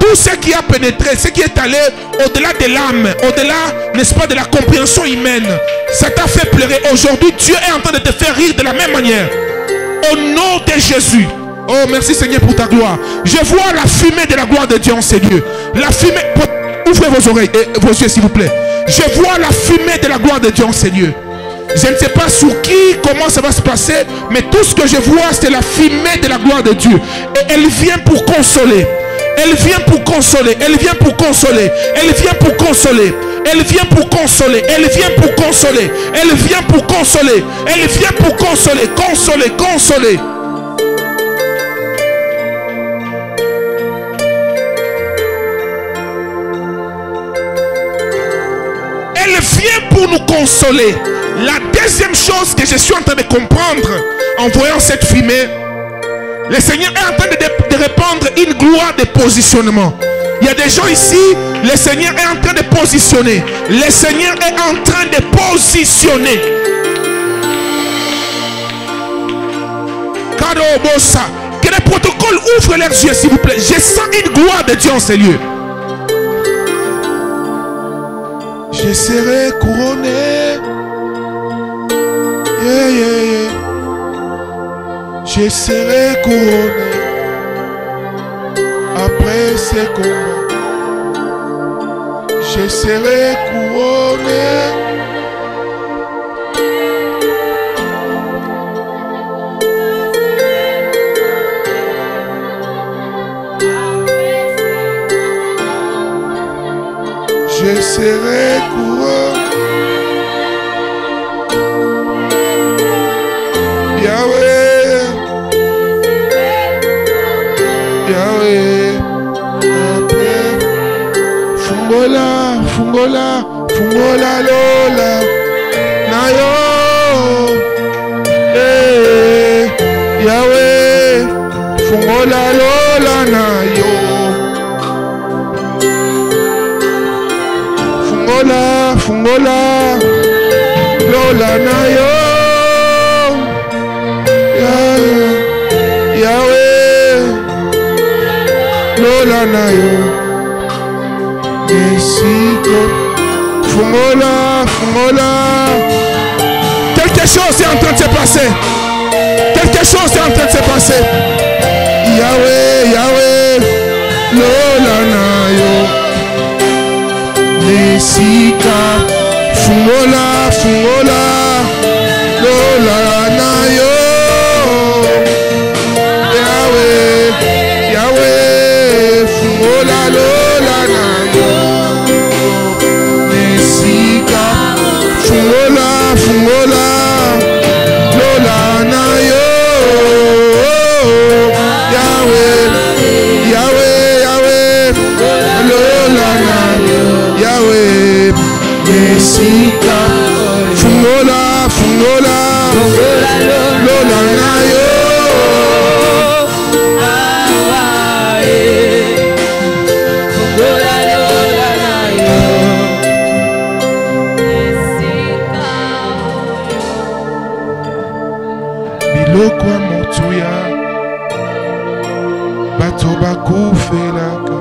Tout ce qui a pénétré, ce qui est allé au-delà de l'âme, au-delà, n'est-ce pas, de la compréhension humaine, ça t'a fait pleurer. Aujourd'hui, Dieu est en train de te faire rire de la même manière. Au nom de Jésus. Oh, merci Seigneur pour ta gloire. Je vois la fumée de la gloire de Dieu en ces lieux. La fumée... Ouvrez vos oreilles et vos yeux s'il vous plaît. Je vois la fumée de la gloire de Dieu en ces lieux. Je ne sais pas sur qui, comment ça va se passer, mais tout ce que je vois, c'est la fumée de la gloire de Dieu. Et elle vient pour consoler. Elle vient pour consoler. Elle vient pour consoler. Elle vient pour consoler. Elle vient pour consoler. Elle vient pour consoler. Elle vient pour consoler. Elle vient pour consoler. Consoler, consoler. Elle vient pour nous consoler. La deuxième chose que je suis en train de comprendre en voyant cette fumée, le Seigneur est en train de répandre une gloire de positionnement. Il y a des gens ici, le Seigneur est en train de positionner. Le Seigneur est en train de positionner. Que les protocoles ouvrent leurs yeux s'il vous plaît. Je sens une gloire de Dieu en ces lieux. Je serai couronné. Yeah, yeah, yeah. Je serai couronné. Après ces combats, je serai couronné. Je serai couronné. Yahweh, Yahweh, après, Fungola, Fungola, Fungola Lola, Nayo, Yahweh, Fungola Lola, Nayo. Fungola, Fungola, Lola Nayo, Yahweh, Lola Nayo, Mexico, Fungola, Fungola. Quelque chose est en train de se passer. Quelque chose est en train de se passer. Yahweh, Yahweh, Lola Nayo. Nesika fungola fungola lola na yo Yahweh Yahweh fungola lola na yo Nesika fungola fungola lola na yo Yahweh Yahweh Yahweh lola na yo Yahweh Nesika fungola fungola lola na yo biloko ya motuya bato bakufelaka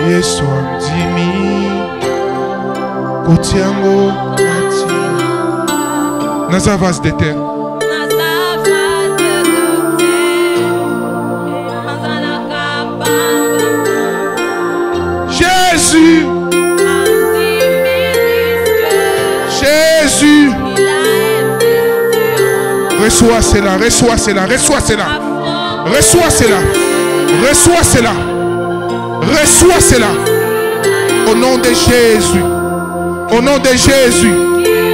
Yesu andimi kotiango nati naza vase de terre Jésus Jésus reçois cela, reçois cela, reçois cela, reçois cela, reçois cela, reçois cela. Au nom de Jésus, au nom de Jésus.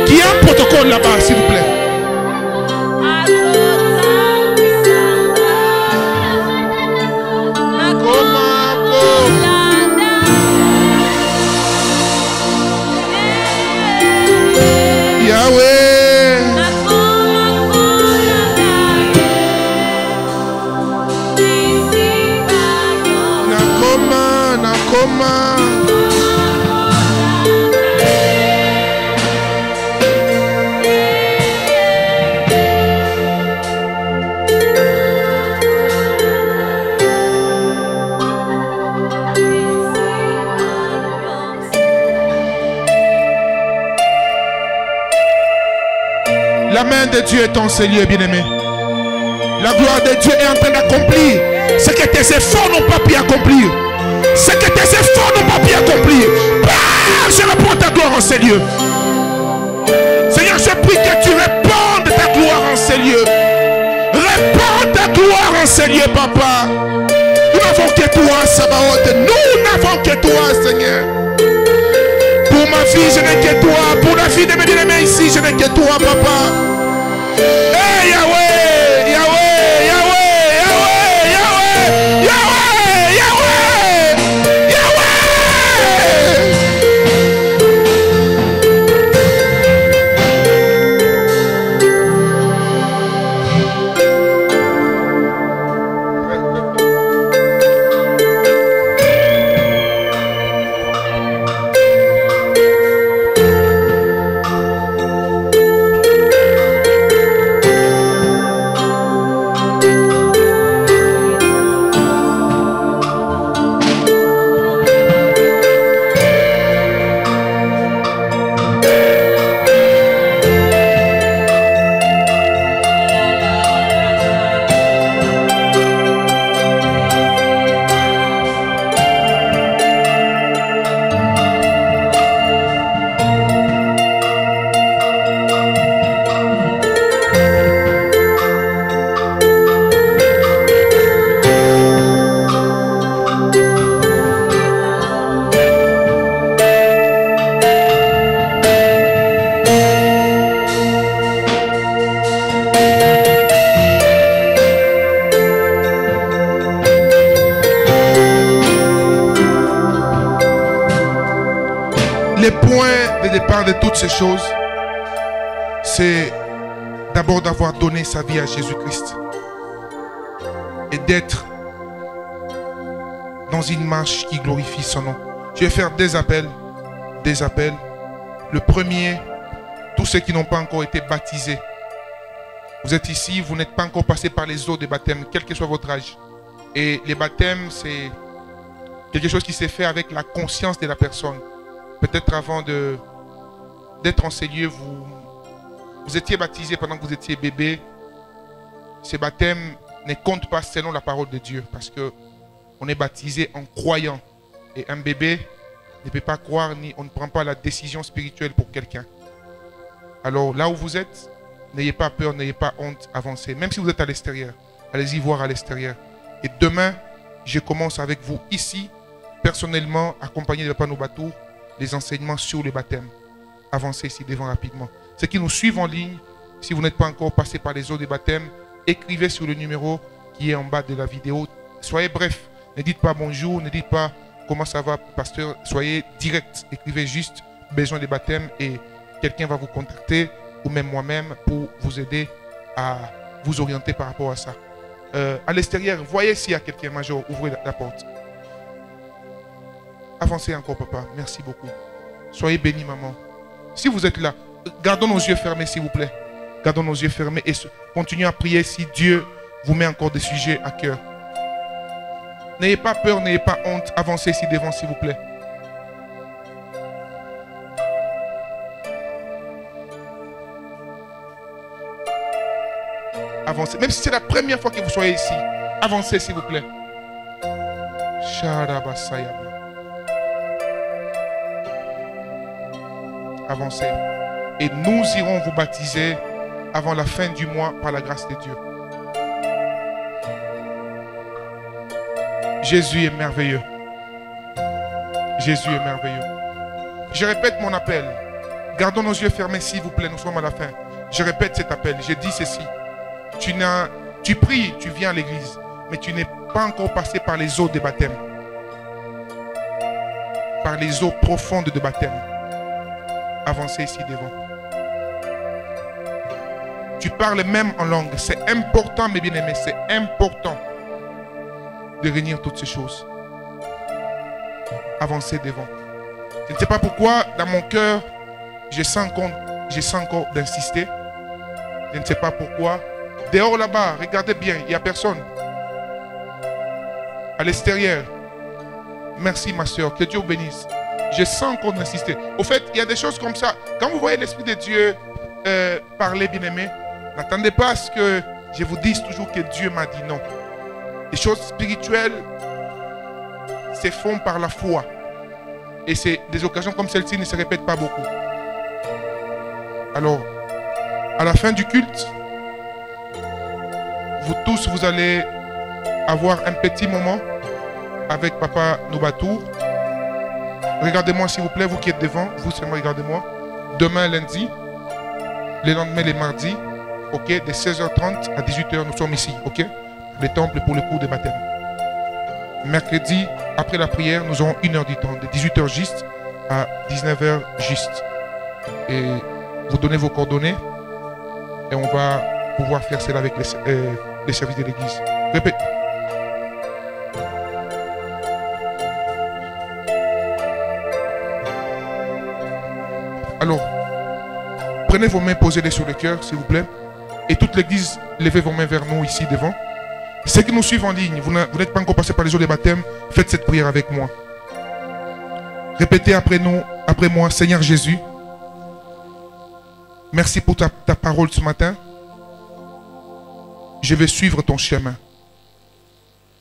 Qui a un protocole là-bas, s'il vous plaît? Yahweh. La main de Dieu est en ce lieu, bien-aimé. La gloire de Dieu est en train d'accomplir ce que tes efforts n'ont pas pu accomplir. Ce que tes efforts n'ont pas pu accomplir. Bah, je réponds ta gloire en ces lieux. Seigneur, je prie que tu répandes ta gloire en ces lieux. Répands ta gloire en ces lieux, papa. Nous n'avons que toi, Sabaoth. Nous n'avons que toi, Seigneur. Pour ma vie, je n'ai que toi. Pour la vie de mes bien-aimés ici, je n'ai que toi, papa. Hey, Yahweh, Yahweh, Yahweh, Yahweh, Yahweh, Yahweh, Yahweh, Yahweh. De toutes ces choses, c'est d'abord d'avoir donné sa vie à Jésus-Christ et d'être dans une marche qui glorifie son nom. Je vais faire des appels. Le premier, tous ceux qui n'ont pas encore été baptisés. Vous êtes ici, vous n'êtes pas encore passé par les eaux de baptême, quel que soit votre âge. Et les baptêmes, c'est quelque chose qui s'est fait avec la conscience de la personne. Peut-être avant d'être en ces lieux, vous étiez baptisé pendant que vous étiez bébé. Ces baptêmes ne comptent pas selon la parole de Dieu, parce que on est baptisé en croyant. Et un bébé ne peut pas croire ni on ne prend pas la décision spirituelle pour quelqu'un. Alors là où vous êtes, n'ayez pas peur, n'ayez pas honte, avancez. Même si vous êtes à l'extérieur, allez-y voir à l'extérieur. Et demain, je commence avec vous ici, personnellement, accompagné de Papa Noubatour, les enseignements sur le baptême. Avancez ici devant rapidement. Ceux qui nous suivent en ligne, si vous n'êtes pas encore passé par les eaux du baptême, écrivez sur le numéro qui est en bas de la vidéo. Soyez bref, ne dites pas bonjour, ne dites pas comment ça va, pasteur. Soyez direct, écrivez juste besoin de baptême et quelqu'un va vous contacter ou même moi-même pour vous aider à vous orienter par rapport à ça. À l'extérieur, voyez s'il y a quelqu'un major, ouvrez la porte. Avancez encore, papa. Merci beaucoup. Soyez bénis, maman. Si vous êtes là, gardons nos yeux fermés, s'il vous plaît. Gardons nos yeux fermés et continuez à prier si Dieu vous met encore des sujets à cœur. N'ayez pas peur, n'ayez pas honte. Avancez ici devant, s'il vous plaît. Avancez. Même si c'est la première fois que vous soyez ici, avancez, s'il vous plaît. Avancez. Et nous irons vous baptiser avant la fin du mois par la grâce de Dieu. Jésus est merveilleux. Jésus est merveilleux. Je répète mon appel. Gardons nos yeux fermés, s'il vous plaît. Nous sommes à la fin. Je répète cet appel. Je dis ceci. Tu pries, tu viens à l'église, mais tu n'es pas encore passé par les eaux de baptême. Par les eaux profondes de baptême. Avancez ici devant. Tu parles même en langue. C'est important, mes bien-aimés, c'est important de réunir toutes ces choses. Avancez devant. Je ne sais pas pourquoi, dans mon cœur, je sens encore d'insister. Je ne sais pas pourquoi. Dehors là-bas, regardez bien, il n'y a personne. À l'extérieur. Merci ma soeur, que Dieu vous bénisse. Je sens encore d'insister. Au fait, il y a des choses comme ça. Quand vous voyez l'Esprit de Dieu parler, bien-aimé, n'attendez pas à ce que je vous dise toujours que Dieu m'a dit non. Les choses spirituelles se font par la foi. Et c'est des occasions comme celle-ci ne se répètent pas beaucoup. Alors, à la fin du culte, vous tous, vous allez avoir un petit moment avec Papa Noubatour. Regardez-moi s'il vous plaît, vous qui êtes devant, vous seulement regardez-moi. Demain lundi, le lendemain les mardis, ok, de 16h30 à 18h, nous sommes ici, ok, le temple pour le cours de baptême. Mercredi, après la prière, nous aurons 1 heure du temps, de 18h juste à 19h juste. Et vous donnez vos coordonnées et on va pouvoir faire cela avec les services de l'église. Répète. Alors, prenez vos mains, posez-les sur le cœur, s'il vous plaît. Et toute l'église, levez vos mains vers nous ici devant. Ceux qui nous suivent en ligne, vous n'êtes pas encore passé par les eaux de baptême, faites cette prière avec moi. Répétez après moi, Seigneur Jésus, merci pour ta parole ce matin. Je vais suivre ton chemin.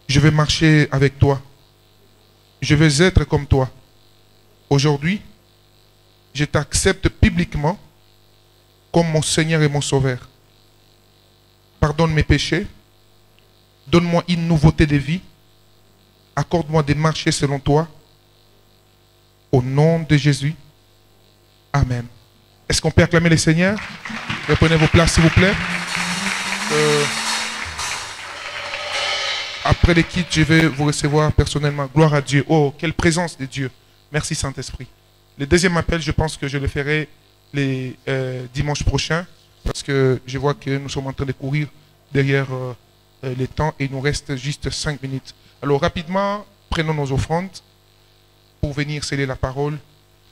Je vais marcher avec toi. Je vais être comme toi. Aujourd'hui, je t'accepte publiquement comme mon Seigneur et mon Sauveur. Pardonne mes péchés. Donne-moi une nouveauté de vie. Accorde-moi de marcher selon toi. Au nom de Jésus. Amen. Est-ce qu'on peut acclamer le Seigneur? Reprenez vos places, s'il vous plaît. Après les kits, je vais vous recevoir personnellement. Gloire à Dieu. Oh, quelle présence de Dieu. Merci Saint-Esprit. Le deuxième appel, je pense que je le ferai les dimanches prochains. Parce que je vois que nous sommes en train de courir derrière les temps et il nous reste juste 5 minutes. Alors rapidement, prenons nos offrandes pour venir sceller la parole.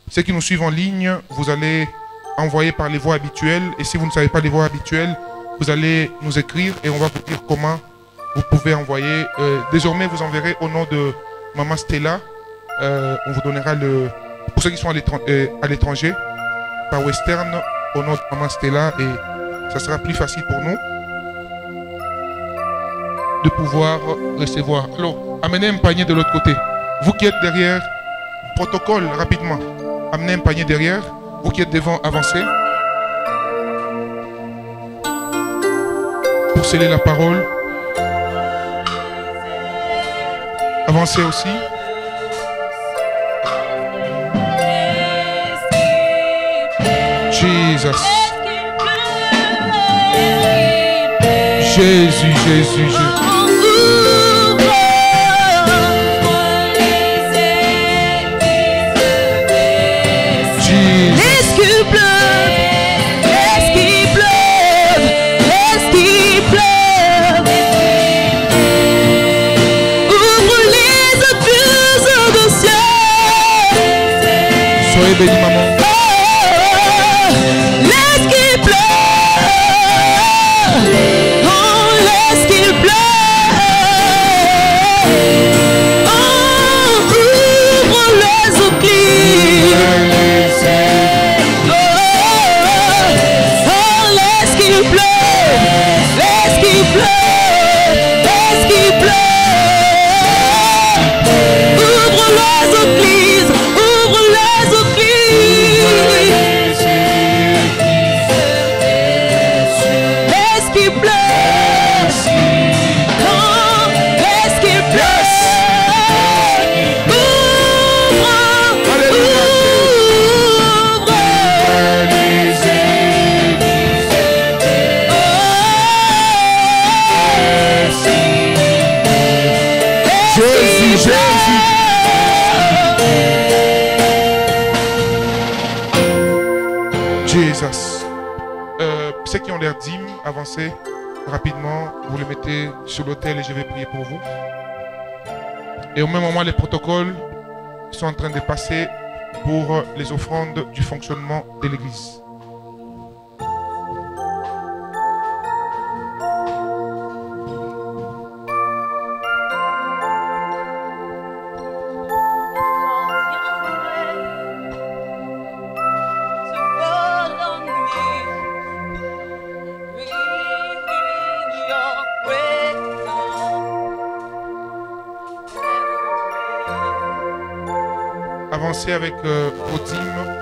Ceux qui nous suivent en ligne, vous allez envoyer par les voies habituelles. Et si vous ne savez pas les voies habituelles, vous allez nous écrire et on va vous dire comment vous pouvez envoyer. Désormais, vous enverrez au nom de Maman Stella. On vous donnera le... Pour ceux qui sont à l'étranger, par Western, au nom de Maman Stella. Et ça sera plus facile pour nous de pouvoir recevoir. Alors, amenez un panier de l'autre côté. Vous qui êtes derrière, protocole, rapidement. Amenez un panier derrière. Vous qui êtes devant, avancez. Pour sceller la parole. Avancez aussi. Jesus. Jésus, Jésus, Jésus. Soyez bénis, maman. Laisse qu'il pleuve. Oh, laisse qu'il pleuve. Oh, ouvre les oublies. Oh, laisse qu'il pleuve. Laisse qu'il pleuve. Laisse qu'il pleuve. Ouvre les oublies. Ouvre les oublies. Laisse qu'il pleuve. Oh, laisse qu'il pleuve. Ouvre. Alléluia. Ouvre. Jésus, Jésus. Jesus. Ceux qui ont l'air dîmes, avancez rapidement. Vous les mettez sur l'autel et je vais prier pour vous. Et au même moment, les protocoles sont en train de passer pour les offrandes du fonctionnement de l'église. Avancez avec vos dîmes